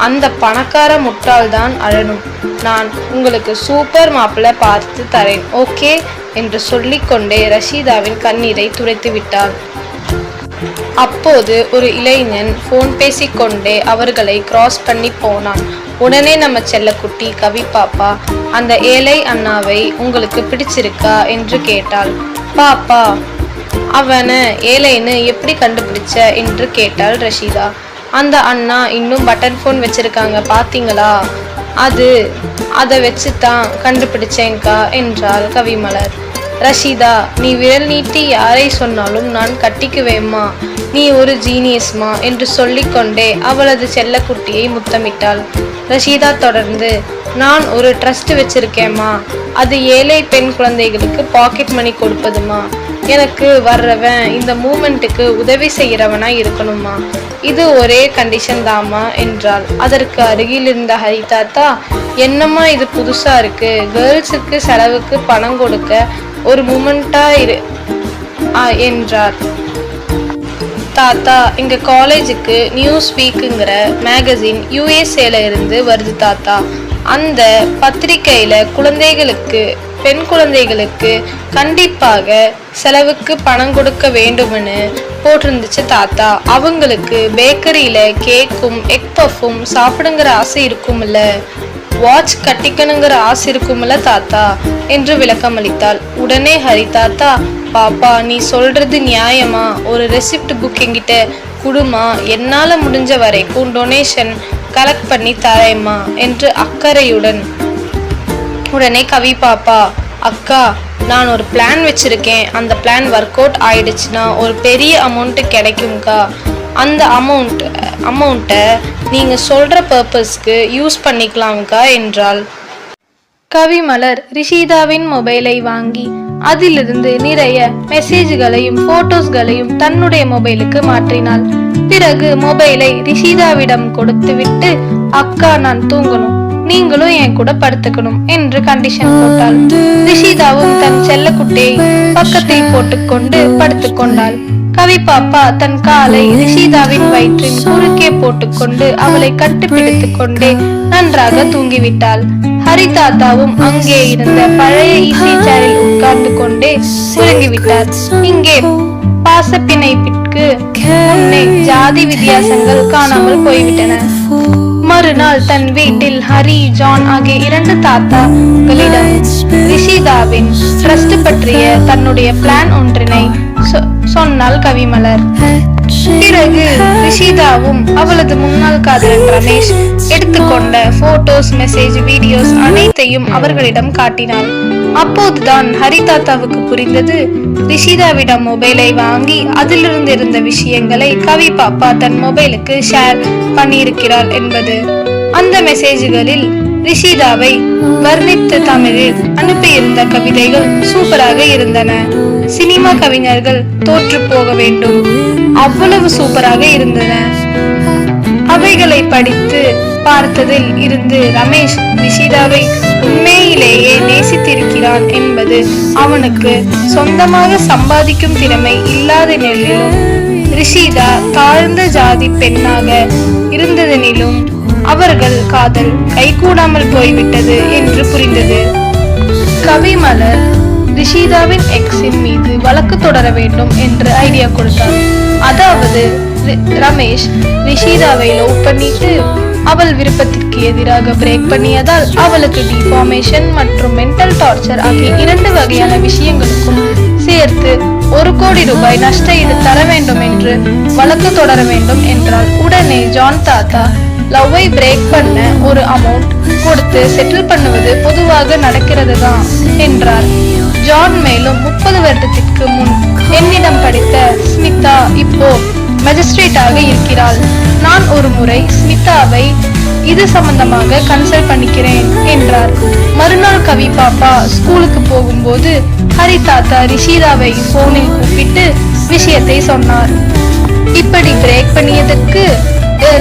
அந்த பணக்கார முட்டாள்தான் அழணும். நான் உங்களுக்கு சூப்பர் மாப்பிள்ளை பார்த்து தரேன், ஓகே என்று சொல்லிக்கொண்டே ரஷிதாவின் கண்ணீரை துடைத்து விட்டாள். அப்போது ஒரு இளைஞன் போன் பேசிக்கொண்டே அவர்களை கிராஸ் பண்ணி போனான். உடனே நம்ம செல்லக்குட்டி கவி பாப்பா, அந்த ஏழை அண்ணாவை உங்களுக்கு பிடிச்சிருக்கா என்று கேட்டாள். பாப்பா, அவனை ஏழைன்னு எப்படி கண்டுபிடிச்ச என்று கேட்டாள் ரஷிதா. அந்த அண்ணா இன்னும் பட்டன் போன் வச்சிருக்காங்க பாத்தீங்களா, அதை வச்சுதான் கண்டுபிடிச்சேங்க்கா என்றாள் கவிமலர். ரஷிதா, நீ விரல் நீட்டி யாரை சொன்னாலும் நான் கட்டிக்குவேம்மா, நீ ஒரு ஜீனியஸ்மா என்று சொல்லிக்கொண்டே அவளது செல்லக்குட்டியை முத்தமிட்டாள். ரஷிதா தொடர்ந்து, நான் ஒரு ட்ரஸ்ட் வச்சிருக்கேம்மா, அது ஏழை பெண் குழந்தைகளுக்கு பாக்கெட் மணி கொடுப்பதுமா, எனக்கு வர்றவன் இந்த மூமெண்ட்டுக்கு உதவி செய்கிறவனா இருக்கணுமா, இது ஒரே கண்டிஷன் தாமா என்றாள். அதற்கு அருகில் இருந்த ஹரிதாத்தா, என்னம்மா இது புதுசா இருக்கு, கேர்ள்ஸுக்கு செலவுக்கு பணம் கொடுக்க ஒரு மூமெண்டா என்றார். தாத்தா, எங்க காலேஜுக்கு நியூஸ் வீக்குங்கிற மேகசின் யுஎஸ்ஏல இருந்து வருது தாத்தா. அந்த பத்திரிக்கையில பெண் குழந்தைகளுக்கு கண்டிப்பாக செலவுக்கு பணம் கொடுக்க வேண்டும்னு போட்டிருந்துச்சு தாத்தா. அவங்களுக்கு பேக்கரியில கேக்கும் எக் பஃப்பும் சாப்பிடுங்கிற ஆசை இருக்கும்ல, வாட்ச் கட்டிக்கணுங்கிற ஆசை இருக்கும்ல தாத்தா என்று விளக்கம் அளித்தாள். உடனே ஹரி தாத்தா, பாப்பா, நீ சொல்றது நியாயமா, ஒரு ரெசிப்ட் புக் என்கிட்ட குடுமா, என்னால முடிஞ்ச வரைக்கும் டொனேஷன் கலெக்ட் பண்ணி தரேம்மா என்று அக்கறையுடன். உடனே கவி பாப்பா, அக்கா, நான் ஒரு பிளான் வச்சிருக்கேன், அந்த பிளான் ஒர்க் அவுட் ஆயிடுச்சுன்னா ஒரு பெரிய அமௌண்ட் கிடைக்கும்க்கா, அந்த அமௌண்ட்டை நீங்க சொல்ற பர்பஸ்க்கு யூஸ் பண்ணிக்கலாம்க்கா என்றாள். கவிமலர் ரிஷிதாவின் மொபைலை வாங்கி அதிலிருந்து நிறைய மெசேஜ்களையும் போட்டோஸ்களையும் தன்னுடைய மொபைலுக்கு மாற்றினாள். பிறகு மொபைலை ரிஷிதாவிடம் கொடுத்துவிட்டு, அக்கா, நான் தூங்கணும், நீங்களும் என் கூட படுத்துக்கணும் என்று கண்டிஷன் போட்டாள். ரிஷிதாவும் தன் செல்லக்குட்டியை பக்கத்தில் போட்டுக்கொண்டு படுத்துக்கொண்டாள். கவி பாப்பா தன் காலை ரிஷிதாவின் வயிற்றின் குறுக்கே போட்டுக்கொண்டு அவளை கட்டுப்பிடித்துக் கொண்டே நன்றாக தூங்கிவிட்டாள். ஹரி தாத்தாவும் அங்கே இருந்த பழைய ஈசி சேரில் உட்கார்ந்து கொண்டே உறங்கிவிட்டார். இங்கே பாச பிணைப்பிற்கு முன்னே ஜாதி வித்தியாசங்கள் காணாமல் போய்விட்டன. மறுநாள் தன் வீட்டில் ஹரி, ஜான் ஆகிய 2 தாத்தாக்களிடம் ரிஷிதாவின் ட்ரஸ்ட் பற்றிய தன்னுடைய பிளான் ஒன்றினை சொன்னாள் கவிமலர். பிறகு ரிஷிதாவும் அவளது முன்னாள் காதலன் ரமேஷ் எடுத்துக்கொண்ட போட்டோஸ், மெசேஜ், வீடியோஸ் அனைத்தையும் அவர்களிடம் காட்டினாள். அப்போதுதான் ஹரி தாத்தாவுக்கு புரிந்தது, ரிஷிதாவிடம் மொபைலை வாங்கி அதிலிருந்து இருந்த விஷயங்களை கவி பாப்பா தன் மொபைலுக்கு ஷேர் பண்ணியிருக்கிறாள் என்பது. அந்த மெசேஜ்களில் ரிஷிதாவை வர்ணித்து தமிழில் அனுப்பியிருந்த கவிதைகள் சூப்பராக இருந்தன. சினிமா கவிஞர்கள் தோற்று போக வேண்டும். அவ்வளவு சூப்பராக இருந்தன. அவைகளை படித்து பார்த்ததில் இருந்து ரமேஷ் ரிஷிதாவை உண்மையிலேயே நேசித்திருக்கிறான் என்பது அவனுக்கு சொந்தமாக சம்பாதிக்கும் திறமை இல்லாத நிலையிலும் ரிஷிதா தாழ்ந்த ஜாதி பெண்ணாக இருந்ததெனிலும் அவர்கள் காதல் கைகூடாமல் போய்விட்டது என்று புரிந்தது. கவிமலர் ரிஷிதாவின் எக்ஸின் மீது வழக்கு தொடர வேண்டும் என்று ஐடியா கொடுத்தார். அதாவது ரமேஷ் ரிஷிதாவை லவ் பண்ணிட்டு அவள் விருப்பத்திற்கு எதிராக பிரேக் பண்ணியதால் அவளுக்கு டிஃபார்மேஷன் மற்றும் மென்டல் டார்ச்சர் ஆகிய 2 வகையான விஷயங்களுக்கும் சேர்த்து 1 கோடி ரூபாய் நஷ்ட ஈடு தர வேண்டும் என்று வழக்கு தொடர வேண்டும் என்றால் உடனே ஜான் தாத்தா லவ்வை பிரேக் பண்ண ஒரு அமௌண்ட் கொடுத்து செட்டில் பண்ணுவது பொதுவாக நடக்கிறது தான் என்றார். ஜான் மேலும் 30 வருடத்திற்கு முன் என்னிடம் படித்த ஸ்மிதா இப்போ மேஜிஸ்ட்ரேட்டாக இருக்கிறாள். நான் ஒரு முறை ஸ்மிதாவை இது சம்பந்தமாக கன்சல்ட் பண்ணிக்கிறேன் என்றார். மறுநாள் கவி பாப்பா ஸ்கூலுக்கு போகும்போது ஹரி தாத்தா ரிஷிதாவை போனில் கூப்பிட்டு விஷயத்தை சொன்னார். இப்படி பிரேக் பண்ணியதற்கு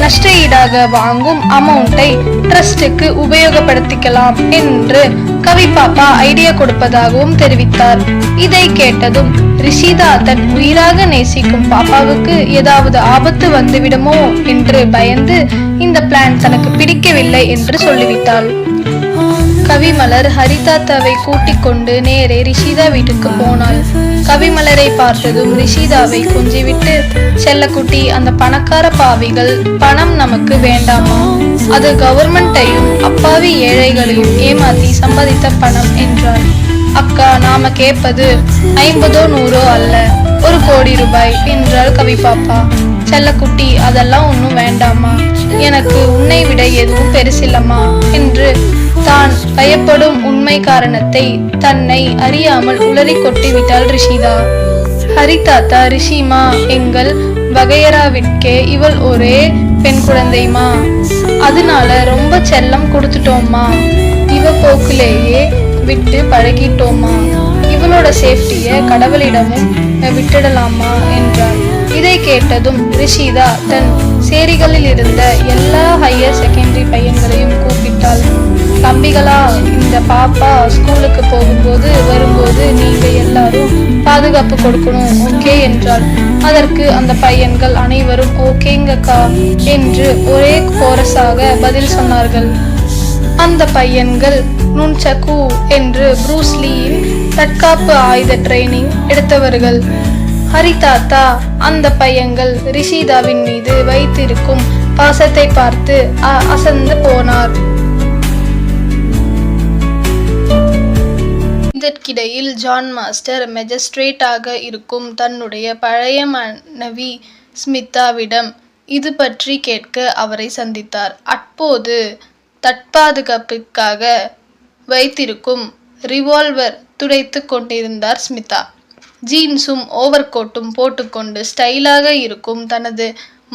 நஷ்ட ஈடாக வாங்கும் அமௌண்டை ட்ரஸ்டுக்கு உபயோகப்படுத்திக்கலாம் என்று கவி பாப்பா ஐடியா கொடுப்பதாகவும் தெரிவித்தார். இதை கேட்டதும் ரிஷிதா தன் உயிராக நேசிக்கும் பாப்பாவுக்கு ஏதாவது ஆபத்து வந்துவிடுமோ என்று பயந்து இந்த பிளான் தனக்கு பிடிக்கவில்லை என்று சொல்லிவிட்டாள். கவிமலர் ஹரிதாத்தாவை கூட்டிக் கொண்டு நேரே ரிஷிதா வீட்டுக்கு போனாள். கவிமலரை பார்த்ததும் ரிஷிதாவை கொஞ்சிவிட்டு, செல்லக்குட்டி, அந்த பணக்கார பாவிகள் பணம் நமக்கு வேண்டாமா? அது கவர்மெண்ட்டையும் அப்பாவி ஏழைகளையும் ஏமாத்தி சம்பாதித்த பணம் என்றாள். அக்கா, நாம கேட்பது 50 100 அல்ல, 1 கோடி ரூபாய் என்றாள் கவி பாப்பா. செல்லக்குட்டி, அதெல்லாம் ஒன்னும் வேண்டாமா, எனக்கு உன்னை விட எதுவும் பெருசில்லம்மா என்று தான் பயப்படும் உண்மை காரணத்தை தன்னை அறியாமல் உளறி கொட்டிவிட்டாள் ரிஷிதா. ஹரிதாத்தா, ரிஷிமா, எங்கள் வகையராவிற்கே இவள் ஒரே பெண் குழந்தைமா, அதனால ரொம்ப செல்லம் கொடுத்துட்டோம்மா, இவ போக்குலேயே விட்டு பழகிட்டோமா, இவளோட சேஃப்டிய கடவுளிடமும் விட்டுடலாமா என்றார். இதை கேட்டதும் ரிஷிதா தன் சேரிகளில் இருந்த எல்லா ஹையர் செகண்டரி பையன்களையும் கூப்பிட்டாள். தம்பிகளா, இந்த பாப்பா ஸ்கூலுக்கு போகும்போது வரும்போது நீங்க எல்லாரும் பாதுகாப்பு கொடுக்கணும், ஓகே என்றாள். அதற்கு அந்த பையன்கள் அனைவரும் ஓகேங்கக்கா என்று ஒரே கோரஸாக பதில் சொன்னார்கள். அந்த பையன்கள் நுன்சகு என்று ப்ரூஸ்லியின் தற்காப்பு ஆயுத ட்ரைனிங் எடுத்தவர்கள். ஹரிதாத்தா அந்த பையன்கள் ரிஷிதாவின் மீது வைத்திருக்கும் பாசத்தை பார்த்து அசந்து போனார். இதற்கிடையில் ஜான் மாஸ்டர் மேஜிஸ்ட்ரேட்டாக இருக்கும் தன்னுடைய பழைய மனைவி ஸ்மிதாவிடம் இது பற்றி கேட்க அவரை சந்தித்தார். அப்போது தற்பாதுகாப்பிற்காக வைத்திருக்கும் ரிவால்வர் துடைத்து கொண்டிருந்தார் ஸ்மிதா. ஜீன்ஸும் ஓவர் கோட்டும் போட்டுக்கொண்டு ஸ்டைலாக இருக்கும் தனது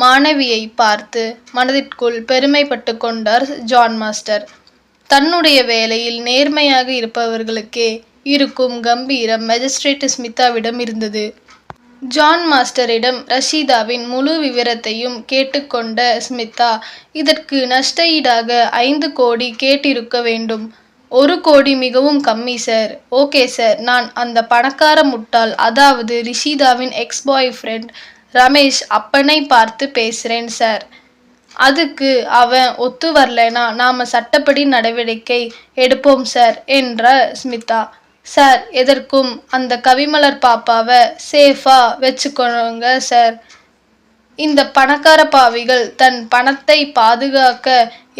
மாணவியை பார்த்து மனதிற்குள் பெருமைப்பட்டு கொண்டார் ஜான் மாஸ்டர். தன்னுடைய வேலையில் நேர்மையாக இருப்பவர்களுக்கே இருக்கும் கம்பீரம் மேஜிஸ்ட்ரேட் ஸ்மிதாவிடம் இருந்தது. ஜான் மாஸ்டரிடம் ரஷீதாவின் முழு விவரத்தையும் கேட்டுக்கொண்ட ஸ்மிதா, இதற்கு நஷ்ட ஈடாக 5 கோடி கேட்டிருக்க வேண்டும். 1 கோடி மிகவும் கம்மி சார். ஓகே சார், நான் அந்த பணக்கார முட்டாள், அதாவது ரிஷிதாவின் எக்ஸ் பாய் ஃப்ரெண்ட் ரமேஷ் அப்பனை பார்த்து பேசுறேன் சார். அதுக்கு அவன் ஒத்து வரலனா நாம சட்டப்படி நடவடிக்கை எடுப்போம் சார் என்ற ஸ்மிதா. சார், எதற்கும் அந்த கவிமலர் பாப்பாவை சேஃபா வச்சுக்கோங்க சார். இந்த பணக்கார பாவிகள் தன் பணத்தை பாதுகாக்க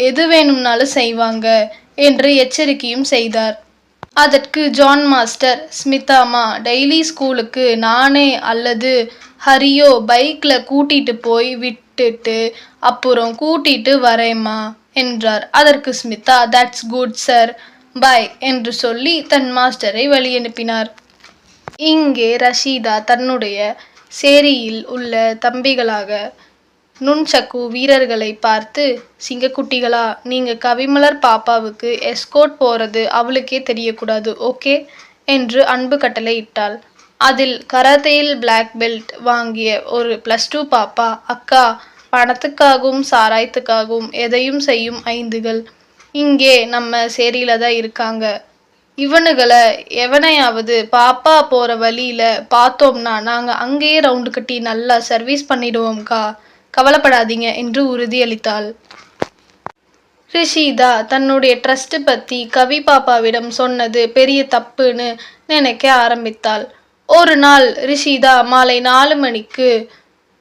எது வேணும்னாலும் செய்வாங்க என்று எச்சரிக்கையும் செய்தார். அதற்கு ஜான் மாஸ்டர், ஸ்மிதாமா, டெய்லி ஸ்கூலுக்கு நானே அல்லது ஹரியோ பைக்ல கூட்டிட்டு போய் விட்டுட்டு அப்புறம் கூட்டிட்டு வரேம்மா என்றார். அதற்கு ஸ்மிதா, தட்ஸ் குட் சார், பாய் என்று சொல்லி தன் மாஸ்டரை வழியனுப்பினார். இங்கே ரஷீதா தன்னுடைய சேரியில் உள்ள தம்பிகளாக நுன்சகு வீரர்களை பார்த்து, சிங்கக்குட்டிகளா, நீங்க கவிமலர் பாப்பாவுக்கு எஸ்கோர்ட் போறது அவளுக்கே தெரியக்கூடாது, ஓகே என்று அன்பு கட்டளை இட்டாள். அதில் கராத்தேயில் பிளாக் பெல்ட் வாங்கிய ஒரு +2 பாப்பா, அக்கா, பணத்துக்காகவும் சாராயத்துக்காகவும் எதையும் செய்யும் ஐந்துகள் இங்கே நம்ம சேரியில தான் இருக்காங்க. இவனுகள எவனையாவது பாப்பா போற வழியில பார்த்தோம்னா நாங்க அங்கேயே ரவுண்டு கட்டி நல்லா சர்வீஸ் பண்ணிடுவோம்க்கா, கவலைப்படாதீங்க என்று உறுதியளித்தாள். ரிஷிதா தன்னுடைய ட்ரஸ்ட் பத்தி கவி பாப்பாவிடம் சொன்னது பெரிய தப்புன்னு நினைக்க ஆரம்பித்தாள். ஒரு நாள் ரிஷிதா மாலை 4 மணிக்கு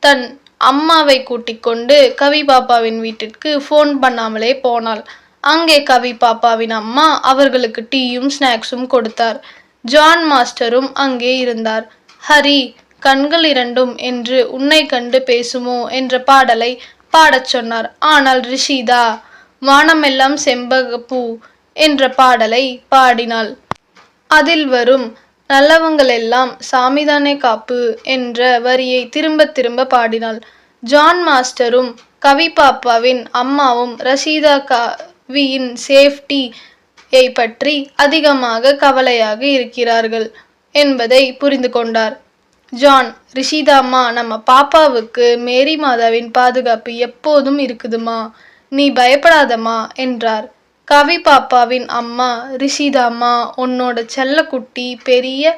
தன் அம்மாவை கூட்டிக் கொண்டு கவி பாப்பாவின் வீட்டிற்கு ஃபோன் பண்ணாமலே போனாள். அங்கே கவி பாப்பாவின் அம்மா அவர்களுக்கு டீயும் ஸ்நாக்ஸும் கொடுத்தார். ஜான் மாஸ்டரும் அங்கே இருந்தார். ஹரி கண்கள் இரண்டும் என்று உன்னை கண்டு பேசுமோ என்ற பாடலை பாடச் சொன்னார். ஆனால் ரிஷிதா வானமெல்லாம் செம்பகப்பூ என்ற பாடலை பாடினாள். அதில் வரும் நல்லவங்களெல்லாம் சாமிதானே காப்பு என்ற வரியை திரும்ப திரும்ப பாடினாள். ஜான் மாஸ்டரும் கவி பாப்பாவின் அம்மாவும் ரஷீதா கவியின் சேஃப்டியை பற்றி அதிகமாக கவலையாக இருக்கிறார்கள் என்பதை புரிந்து கொண்டார். ஜான், ரிஷிதா அம்மா, நம்ம பாப்பாவுக்கு மேரி மாதாவின் பாதுகாப்பு எப்போதும் இருக்குதுமா, நீ பயப்படாதம்மா என்றார். கவி பாப்பாவின் அம்மா, ரிஷிதா அம்மா உன்னோட செல்லக்குட்டி பெரிய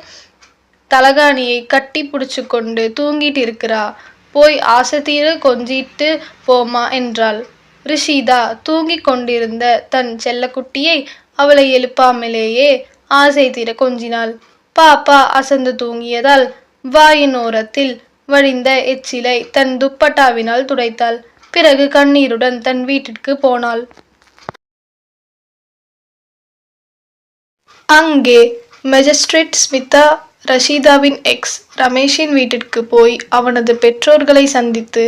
தலகாணியை கட்டி பிடிச்சு கொண்டு தூங்கிட்டு இருக்கிறா, போய் ஆசைத்தீர கொஞ்சிட்டு போமா என்றாள். ரிஷிதா தூங்கிக் கொண்டிருந்த தன் செல்லக்குட்டியை அவளை எழுப்பாமலேயே ஆசை தீர கொஞ்சினாள். பாப்பா அசந்து தூங்கியதால் வாயின் ஓரத்தில் வழிந்த எச்சிலை தன் துப்பட்டாவினால் துடைத்தாள். பிறகு கண்ணீருடன் தன் வீட்டிற்கு போனாள். அங்கே மெஜிஸ்ட்ரேட் ஸ்மிதா ரஷீதாவின் எக்ஸ் ரமேஷின் வீட்டிற்கு போய் அவனது பெற்றோர்களை சந்தித்து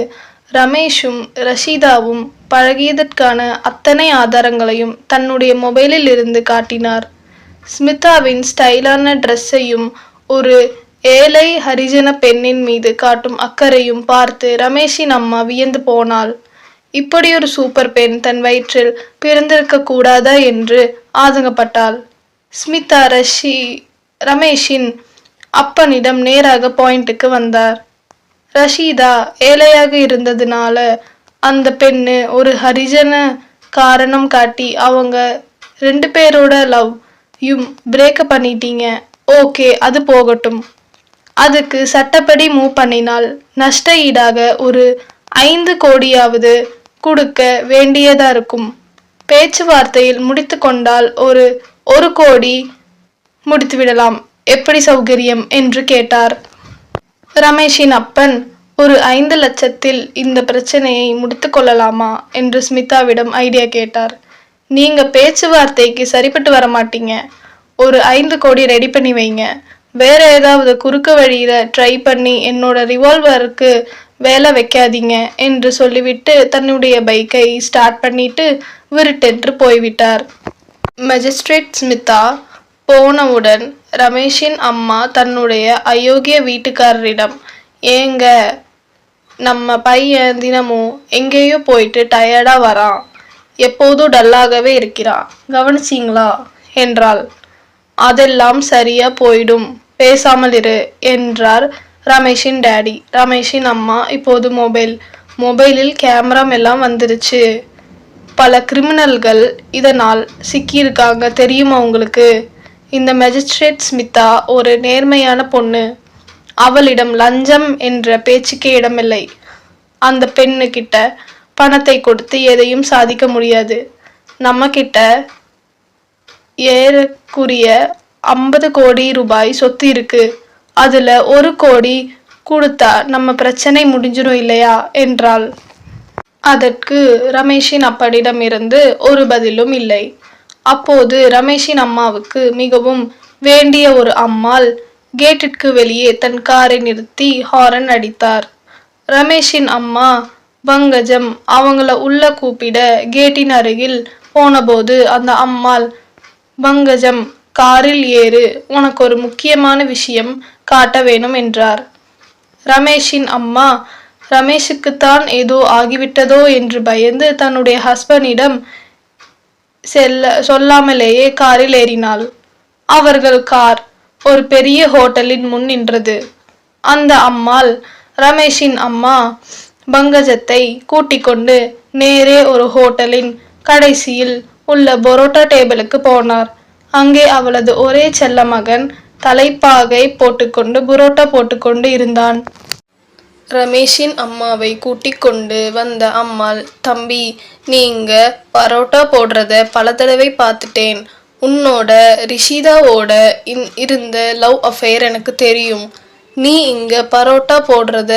ரமேஷும் ரஷீதாவும் பழகியதற்கான அத்தனை ஆதாரங்களையும் தன்னுடைய மொபைலில் இருந்து காட்டினார். ஸ்மிதாவின் ஸ்டைலான ட்ரெஸ்ஸையும் ஒரு ஏழை ஹரிஜன பெண்ணின் மீது காட்டும் அக்கறையும் பார்த்து ரமேஷின் அம்மா வியந்து போனாள். இப்படியொரு சூப்பர் பெண் தன் வயிற்றில் பிறந்திருக்க கூடாதா என்று ஆதங்கப்பட்டாள். ஸ்மிதா ரமேஷின் அப்பனிடம் நேராக பாயிண்ட்டுக்கு வந்தார். ரஷீதா ஏழையாக இருந்ததுனால அந்த பெண்ணு ஒரு ஹரிஜன காரணம் காட்டி அவங்க 2 பேரோட லவ்யும் பிரேக்கப் பண்ணிட்டீங்க. ஓகே, அது போகட்டும். அதுக்கு சட்டப்படி மூவ் பண்ணினால் நஷ்ட ஈடாக ஒரு 5 கோடியாவது கொடுக்க வேண்டியதா இருக்கும். பேச்சுவார்த்தையில் முடித்து கொண்டால் ஒரு கோடி முடித்துவிடலாம். எப்படி சௌகரியம் என்று கேட்டார். ரமேஷின் அப்பன், ஒரு 5 லட்சத்தில் இந்த பிரச்சனையை முடித்து கொள்ளலாமா என்று ஸ்மிதாவிடம் ஐடியா கேட்டார். நீங்க பேச்சுவார்த்தைக்கு சரிப்பட்டு வர மாட்டீங்க. ஒரு 5 கோடி ரெடி பண்ணி வைங்க. வேற ஏதாவது குறுக்கு வழியில ட்ரை பண்ணி என்னோட ரிவால்வருக்கு வேலை வைக்காதீங்க என்று சொல்லிவிட்டு தன்னுடைய பைக்கை ஸ்டார்ட் பண்ணிட்டு விருட்டென்று போய்விட்டார். மெஜிஸ்ட்ரேட் ஸ்மிதா போனவுடன் ரமேஷின் அம்மா தன்னுடைய அயோக்கிய வீட்டுக்காரரிடம், ஏங்க, நம்ம பையன் தினமும் எங்கேயோ போயிட்டு டயர்டா வரான், எப்போதும் டல்லாகவே இருக்கிறான், கவனிச்சிங்களா என்றாள். அதெல்லாம் சரியா போயிடும், பேசாமல் இரு என்றார் ரமேஷின் டேடி. ரமேஷின் அம்மா, இப்போது மொபைலில் கேமரா எல்லாம் வந்துருச்சு, பல கிரிமினல்கள் இதனால் சிக்கியிருக்காங்க தெரியுமா உங்களுக்கு? இந்த மெஜிஸ்ட்ரேட் ஸ்மிதா ஒரு நேர்மையான பொண்ணு. அவளிடம் லஞ்சம் என்ற பேச்சுக்கே இடமில்லை. அந்த பெண்ணு கிட்ட பணத்தை கொடுத்து எதையும் சாதிக்க முடியாது. நம்ம கிட்ட ஏறக்குறைய 50 கோடி ரூபாய் சொத்து இருக்கு. அதுல 1 கோடி கொடுத்தா நம்ம பிரச்சனை முடிஞ்சிடும் இல்லையா என்றாள். அதற்கு ரமேஷின் அப்பனிடம் இருந்து ஒரு பதிலும் இல்லை. அப்போது ரமேஷின் அம்மாவுக்கு மிகவும் வேண்டிய ஒரு அம்மாள் கேட்டிற்கு வெளியே தன் காரை நிறுத்தி ஹாரன் அடித்தார். ரமேஷின் அம்மா பங்கஜம் அவங்கள உள்ள கூப்பிட கேட்டின் அருகில் போனபோது அந்த அம்மாள், பங்கஜம், காரில் ஏறு, உனக்கு ஒரு முக்கியமான விஷயம் காட்ட வேணும் என்றார். ரமேஷின் அம்மா ரமேஷுக்குத்தான் ஏதோ ஆகிவிட்டதோ என்று பயந்து தன்னுடைய ஹஸ்பண்டிடம் சொல்லாமலேயே காரில் ஏறினாள். அவர்கள் கார் ஒரு பெரிய ஹோட்டலின் முன் நின்றது. அந்த அம்மாள் ரமேஷின் அம்மா பங்கஜத்தை கூட்டிக் கொண்டு நேரே ஒரு ஹோட்டலின் கடைசியில் உள்ள பரோட்டா டேபிளுக்கு போனார். அங்கே அவளது ஒரே செல்ல மகன் தலைப்பாகை போட்டுக்கொண்டு புரோட்டா போட்டுக்கொண்டு இருந்தான். ரமேஷின் அம்மாவை கூட்டிக் கொண்டு வந்த அம்மாள், தம்பி, நீங்க பரோட்டா போடுறத பல தடவை பார்த்துட்டேன். உன்னோட ரிஷிதாவோட இருந்த லவ் அஃபேர் எனக்கு தெரியும். நீ இங்க பரோட்டா போடுறத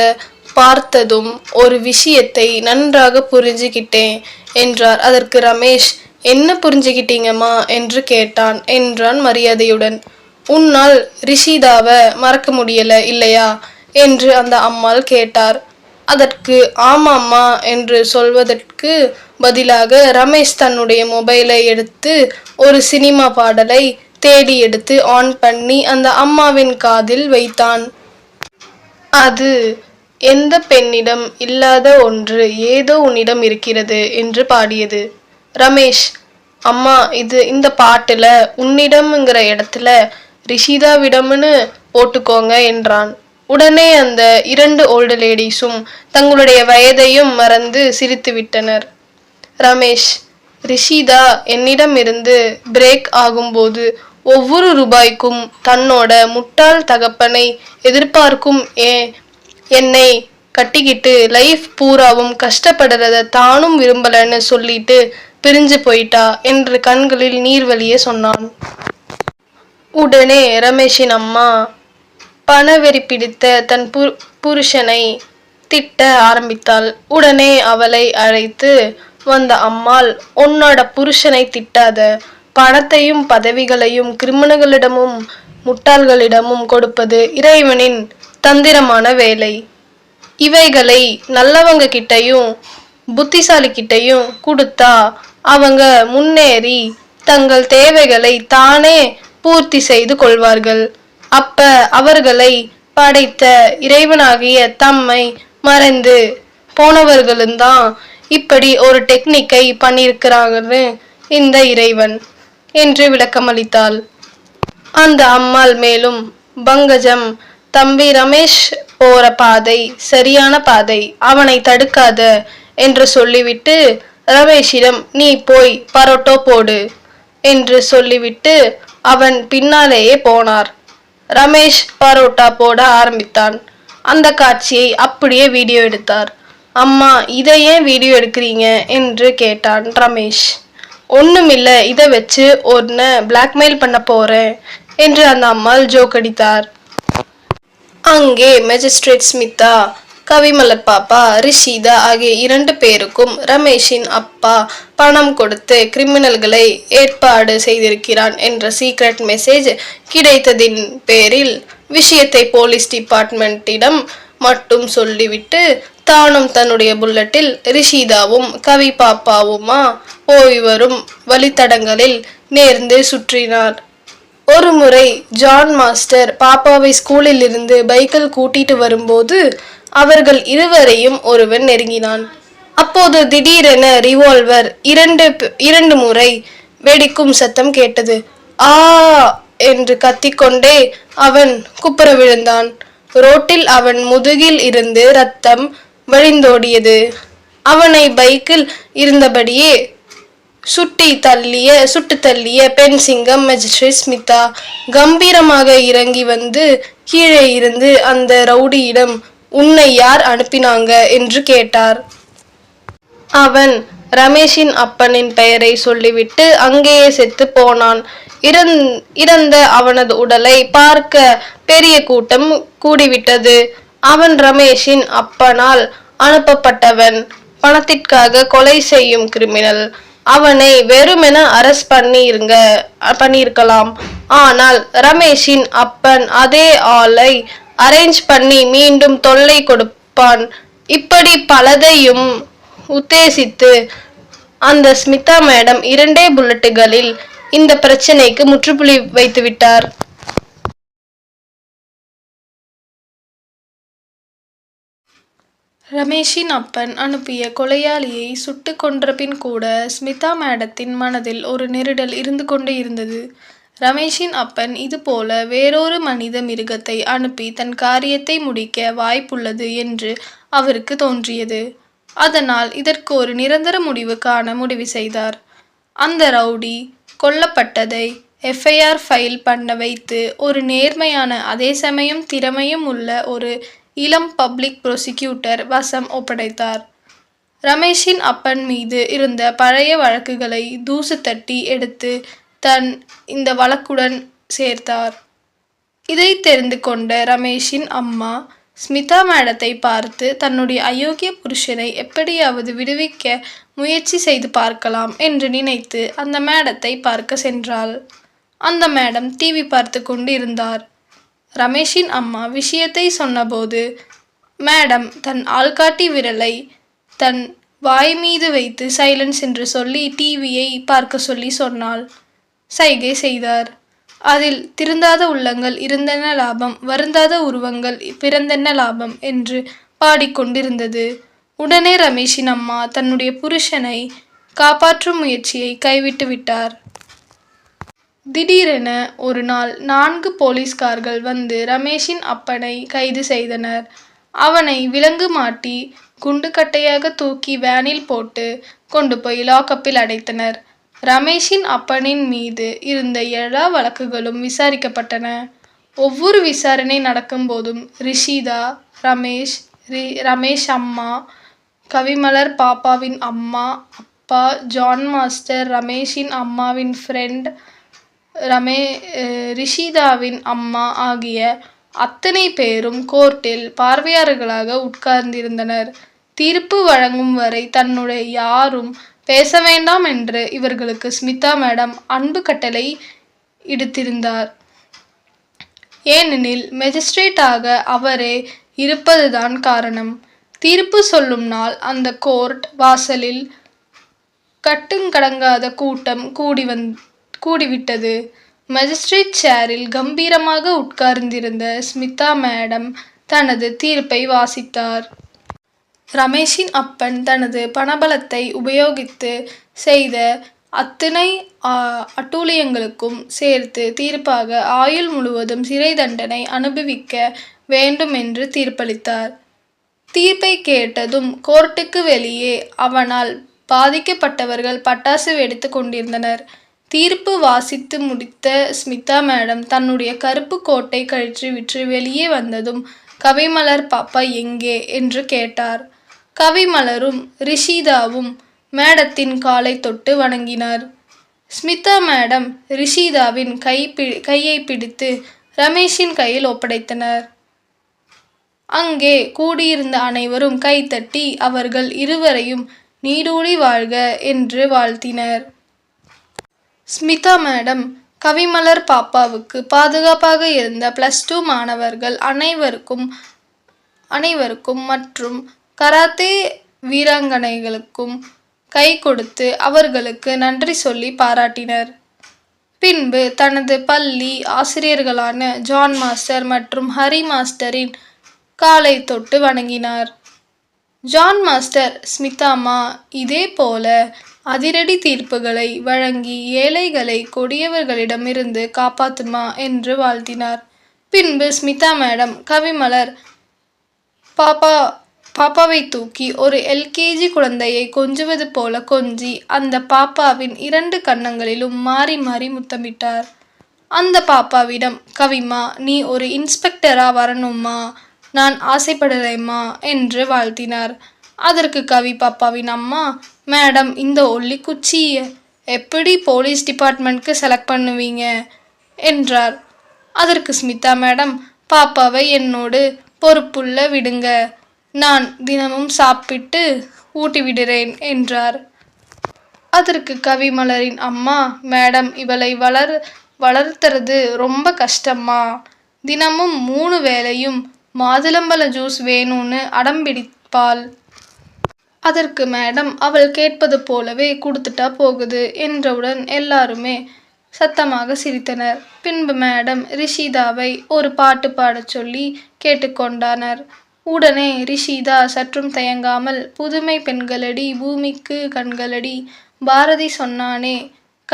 பார்த்ததும் ஒரு விஷயத்தை நன்றாக புரிஞ்சுக்கிட்டேன் என்றார். அதற்கு ரமேஷ், என்ன புரிஞ்சுக்கிட்டீங்கம்மா என்று கேட்டான் என்றான் மரியாதையுடன். உன்னால் ரிஷிதாவை மறக்க முடியல இல்லையா என்று அந்த அம்மாள் கேட்டார். அதற்கு ஆமாம்மா என்று சொல்வதற்கு பதிலாக ரமேஷ் தன்னுடைய மொபைலை எடுத்து ஒரு சினிமா பாடலை தேடி எடுத்து ஆன் பண்ணி அந்த அம்மாவின் காதில் வைத்தான். அது எந்த பெண்ணிடம் இல்லாத ஒன்று ஏதோ உன்னிடம் இருக்கிறது என்று பாடியது. ரமேஷ், அம்மா, இந்த பாட்டுல உன்னிடம்ங்கிற இடத்துல ரிஷிதாவிடம்னு போட்டுக்கோங்க என்றான். உடனே அந்த 2 ஓல்டு லேடிஸும் தங்களுடைய வயதையும் மறந்து சிரித்து விட்டனர். ரமேஷ், ரிஷிதா என்னிடம் இருந்து பிரேக் ஆகும்போது ஒவ்வொரு ரூபாய்க்கும் தன்னோட முட்டாள் தகப்பனை எதிர்பார்க்கும் என்னை கட்டிக்கிட்டு லைஃப் பூராவும் கஷ்டப்படுறத தானும் விரும்பலன்னு சொல்லிட்டு பிரிஞ்சு போயிட்டா என்று கண்களில் நீர் வழிய சொன்னான். உடனே ரமேஷின் அம்மா பணவெறி பிடித்த தன் புருஷனை திட்ட ஆரம்பித்தாள். உடனே அவளை அழைத்து வந்த அம்மாள், உன்னோட புருஷனை திட்டாத, பணத்தையும் பதவிகளையும் கிரிமினல்களிடமும் முட்டாள்களிடமும் கொடுப்பது இறைவனின் தந்திரமான வேலை. இவைகளை நல்லவங்க கிட்டையும் புத்திசாலி கிட்டையும் கொடுத்தா அவங்க முன்னேறி தங்கள் தேவைகளை தானே பூர்த்தி செய்து கொள்வார்கள். அப்ப அவர்களை படைத்த இறைவனாகிய தம்மை மறைந்து போனவர்களும் தான் இப்படி ஒரு டெக்னிக்கை பண்ணியிருக்கிறாங்கன்னு இந்த இறைவன் என்று விளக்கமளித்தாள். அந்த அம்மாள் மேலும், பங்கஜம், தம்பி, ரமேஷ் போற பாதை சரியான பாதை, அவனை தடுக்காத என்று சொல்லிவிட்டு ரமேஷிடம், நீ போய் பரோட்டா போடு என்று சொல்லிவிட்டு அவன் பின்னாலேயே போனார். ரமேஷ் பரோட்டா போட ஆரம்பித்தான். அந்த காட்சியை அப்படியே வீடியோ எடுத்தார். அம்மா, இதை ஏன் வீடியோ எடுக்கிறீங்க என்று கேட்டான் ரமேஷ். ஒண்ணுமில்ல, இதை வச்சு ஒன்னு பிளாக்மெயில் பண்ண போறேன் என்று அந்த அம்மாள் ஜோக் அடித்தார். அங்கே மேஜிஸ்ட்ரேட் ஸ்மிதா, கவிமலர் பாப்பா, ரிஷிதா ஆகிய 2 பேருக்கும் ரமேஷின் அப்பா பணம் கொடுத்து கிரிமினல்களை ஏற்பாடு செய்திருக்கிறான் என்ற சீக்ரெட் மெசேஜ் கிடைத்ததின் பேரில் விஷயத்தை போலீஸ் டிபார்ட்மெண்ட்டிடம் மட்டும் சொல்லிவிட்டு தானும் தன்னுடைய புல்லட்டில் ரிஷிதாவும் கவி பாப்பாவுமா போய் வரும் வழித்தடங்களில் நேர்ந்து சுற்றினார். ஒரு முறை ஜான் மாஸ்டர் பாப்பாவை ஸ்கூலில் இருந்து பைக்கில் கூட்டிட்டு வரும்போது அவர்கள் இருவரையும் ஒருவன் நெருங்கினான். அப்போது திடீரென ரிவால்வர் 2 முறை வெடிக்கும் சத்தம் கேட்டது. ஆ என்று கத்திக்கொண்டே அவன் குப்புற விழுந்தான். ரோட்டில் அவன் முதுகில் இருந்து ரத்தம் வழிந்தோடியது. அவனை பைக்கில் இருந்தபடியே சுட்டு தள்ளிய பெண் சிங்கம் மேஜிஸ்ட்ரேட் ஸ்மிதா கம்பீரமாக இறங்கி வந்து கீழே இருந்து அந்த ரவுடியிடம், உன்னை யார் அனுப்பினாங்க என்று கேட்டார். அவன் ரமேஷின் அப்பனின் பெயரை சொல்லிவிட்டு அங்கேயே செத்து போனான். இறந்த அவனது உடலை பார்க்க பெரிய கூட்டம் கூடிவிட்டது. அவன் ரமேஷின் அப்பனால் அனுப்பப்பட்டவன், பணத்திற்காக கொலை செய்யும் கிரிமினல். அவனை வெறுமென அரெஸ்ட் பண்ணியிருக்கலாம். ஆனால் ரமேஷின் அப்பன் அதே ஆளை அரேஞ்ச் பண்ணி மீண்டும் தொல்லை கொடுப்பான். இப்படி பலதையும் உத்தேசித்து அந்த ஸ்மிதா மேடம் 2 புல்லட்டுகளில் இந்த பிரச்சனைக்கு முற்றுப்புள்ளி வைத்துவிட்டார். ரமேஷின் அப்பன் அனுப்பிய கொலையாளியை சுட்டு கொன்றபின் கூட ஸ்மிதா மேடத்தின் மனதில் ஒரு நெருடல் இருந்து கொண்டே இருந்தது. ரமேஷின் அப்பன் இதுபோல வேறொரு மனித மிருகத்தை அனுப்பி தன் காரியத்தை முடிக்க வாய்ப்புள்ளது என்று அவருக்கு தோன்றியது. அதனால் இதற்கு ஒரு நிரந்தர முடிவு காண முடிவு செய்தார். அந்த ரவுடி கொல்லப்பட்டதை எஃப்ஐஆர் ஃபைல் பண்ண வைத்து ஒரு நேர்மையான அதே சமயம் திறமையும் உள்ள ஒரு இளம் பப்ளிக் ப்ரோசிக்யூட்டர் வசம் ஒப்படைத்தார். ரமேஷின் அப்பன் மீது இருந்த பழைய வழக்குகளை தூசு தட்டி எடுத்து இந்த வழக்குடன் சேர்த்தார். இதை தெரிந்து கொண்ட ரமேஷின் அம்மா ஸ்மிதா மேடத்தை பார்த்து தன்னுடைய அயோக்கிய புருஷனை எப்படியாவது விடுவிக்க முயற்சி செய்து பார்க்கலாம் என்று நினைத்து அந்த மேடத்தை பார்க்க சென்றாள். அந்த மேடம் டிவி பார்த்து கொண்டு இருந்தார். ரமேஷின் அம்மா விஷயத்தை சொன்னபோது மேடம் தன் ஆள்காட்டி விரலை தன் வாய் மீது வைத்து சைலன்ஸ் என்று சொல்லி டிவியை பார்க்க சொல்லி சொன்னாள். சைகை செய்தார். அதில் திருந்தாத உள்ளங்கள் இருந்தென்ன லாபம், வருந்தாத உருவங்கள் பிறந்தென்ன லாபம் என்று பாடிக்கொண்டிருந்தது. உடனே ரமேஷின் அம்மா தன்னுடைய புருஷனை காப்பாற்றும் முயற்சியை கைவிட்டு விட்டார். திடீரென ஒரு நாள் 4 போலீஸ்கார்கள் வந்து ரமேஷின் அப்பனை கைது செய்தனர். அவனை விலங்கு மாட்டி குண்டுக்கட்டையாக தூக்கி வேனில் போட்டு கொண்டு போய் லாக்கப்பில் அடைத்தனர். ரமேஷின் அப்பனின் மீது இருந்த எல்லா வழக்குகளும் விசாரிக்கப்பட்டன. ஒவ்வொரு விசாரணை நடக்கும்போதும் ரிஷிதா, ரமேஷ் அம்மா, கவிமலர் பாப்பாவின் அம்மா, அப்பா, ஜான் மாஸ்டர், ரமேஷின் அம்மாவின் ஃப்ரெண்ட், ரிஷிதாவின் அம்மா ஆகிய அத்தனை பேரும் கோர்ட்டில் பார்வையாளர்களாக உட்கார்ந்திருந்தனர். தீர்ப்பு வழங்கும் வரை தன்னுடைய யாரும் பேச வேண்டாம் என்று இவர்களுக்கு ஸ்மிதா மேடம் அன்பு கட்டளை இடுத்திருந்தார். ஏனெனில் மெஜிஸ்ட்ரேட்டாக அவரே இருப்பதுதான் காரணம். தீர்ப்பு சொல்லும் நாள் அந்த கோர்ட் வாசலில் கட்டுங்கடங்காத கூட்டம் கூடிவிட்டது. மெஜிஸ்ட்ரேட் சேரில் கம்பீரமாக உட்கார்ந்திருந்த ஸ்மிதா மேடம் தனது தீர்ப்பை வாசித்தார். ரமேஷின் அப்பன் தனது பணபலத்தை உபயோகித்து செய்த அத்தனை அட்டூழியங்களுக்கும் சேர்த்து தீர்ப்பாக ஆயுள் முழுவதும் சிறை தண்டனை அனுபவிக்க வேண்டும் என்று தீர்ப்பளித்தார். தீர்ப்பை கேட்டதும் கோர்ட்டுக்கு வெளியே அவனால் பாதிக்கப்பட்டவர்கள் பட்டாசு வெடித்து கொண்டிருந்தனர். தீர்ப்பு வாசித்து முடித்த ஸ்மிதா மேடம் தன்னுடைய கருப்பு கோட்டை கழற்றி விற்று வெளியே வந்ததும் கவிமலர் பாப்பா எங்கே என்று கேட்டார். கவிமலரும் ரிஷிதாவும் மேடத்தின் காலை தொட்டு வணங்கினார். ஸ்மிதா மேடம் ரிஷிதாவின் கையை பிடித்து ரமேஷின் கையில் ஒப்படைத்தனர். அங்கே கூடியிருந்த அனைவரும் கைத்தட்டி அவர்கள் இருவரையும் நீடூழி வாழ்க என்று வாழ்த்தினர். ஸ்மிதா மேடம் கவிமலர் பாப்பாவுக்கு பாதுகாப்பாக இருந்த +2 மாணவர்கள் அனைவருக்கும் மற்றும் கராத்தே வீராங்கனைகளுக்கும் கை கொடுத்து அவர்களுக்கு நன்றி சொல்லி பாராட்டினர். பின்பு தனது பள்ளி ஆசிரியர்களான ஜான் மாஸ்டர் மற்றும் ஹரி மாஸ்டரின் காலை தொட்டு வணங்கினார். ஜான் மாஸ்டர் ஸ்மிதாமா இதே போல அதிரடி தீர்ப்புகளை வழங்கி ஏழைகளை கொடியவர்களிடமிருந்து காப்பாத்துமா என்று வாழ்த்தினார். பின்பு ஸ்மிதா மேடம் கவிமலர் பாப்பாவை தூக்கி ஒரு LKG குழந்தையை கொஞ்சுவது போல கொஞ்சி அந்த பாப்பாவின் 2 கன்னங்களிலும் மாறி மாறி முத்தமிட்டார். அந்த பாப்பாவிடம் கவிமா நீ ஒரு இன்ஸ்பெக்டரா வரணுமா, நான் ஆசைப்படலைம்மா என்று வாழ்த்தினார். அதற்கு கவி பாப்பாவின் அம்மா மேடம் இந்த ஒல்லி குச்சியை எப்படி போலீஸ் டிபார்ட்மெண்ட்க்கு செலக்ட் பண்ணுவீங்க என்றார். அதற்கு ஸ்மிதா மேடம் பாப்பாவை என்னோடு பொறுப்புள்ள விடுங்க, நான் தினமும் சாப்பிட்டு ஊட்டி விடுறேன் என்றார். அதற்கு கவிமலரின் அம்மா மேடம் இவளை வளர்த்துறது ரொம்ப கஷ்டம்மா, தினமும் 3 வேளையும் மாதுளம்பழ ஜூஸ் வேணும்னு அடம்பிடிப்பாள். அதற்கு மேடம் அவள் கேட்பது போலவே கொடுத்துட்டா போகுது என்றவுடன் எல்லாருமே சத்தமாக சிரித்தனர். பின்பு மேடம் ரிஷிதாவை ஒரு பாட்டு பாடச் சொல்லி கேட்டுக்கொண்டனர். உடனே ரிஷிதா சற்றும் தயங்காமல் புதுமை பெண்களடி பூமிக்கு கண்களடி பாரதி சொன்னானே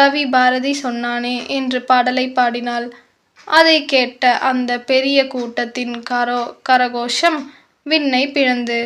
கவி பாரதி சொன்னானே என்று பாடலை பாடினாள். அதை கேட்ட அந்த பெரிய கூட்டத்தின் கரகோஷம் விண்ணை பிளந்து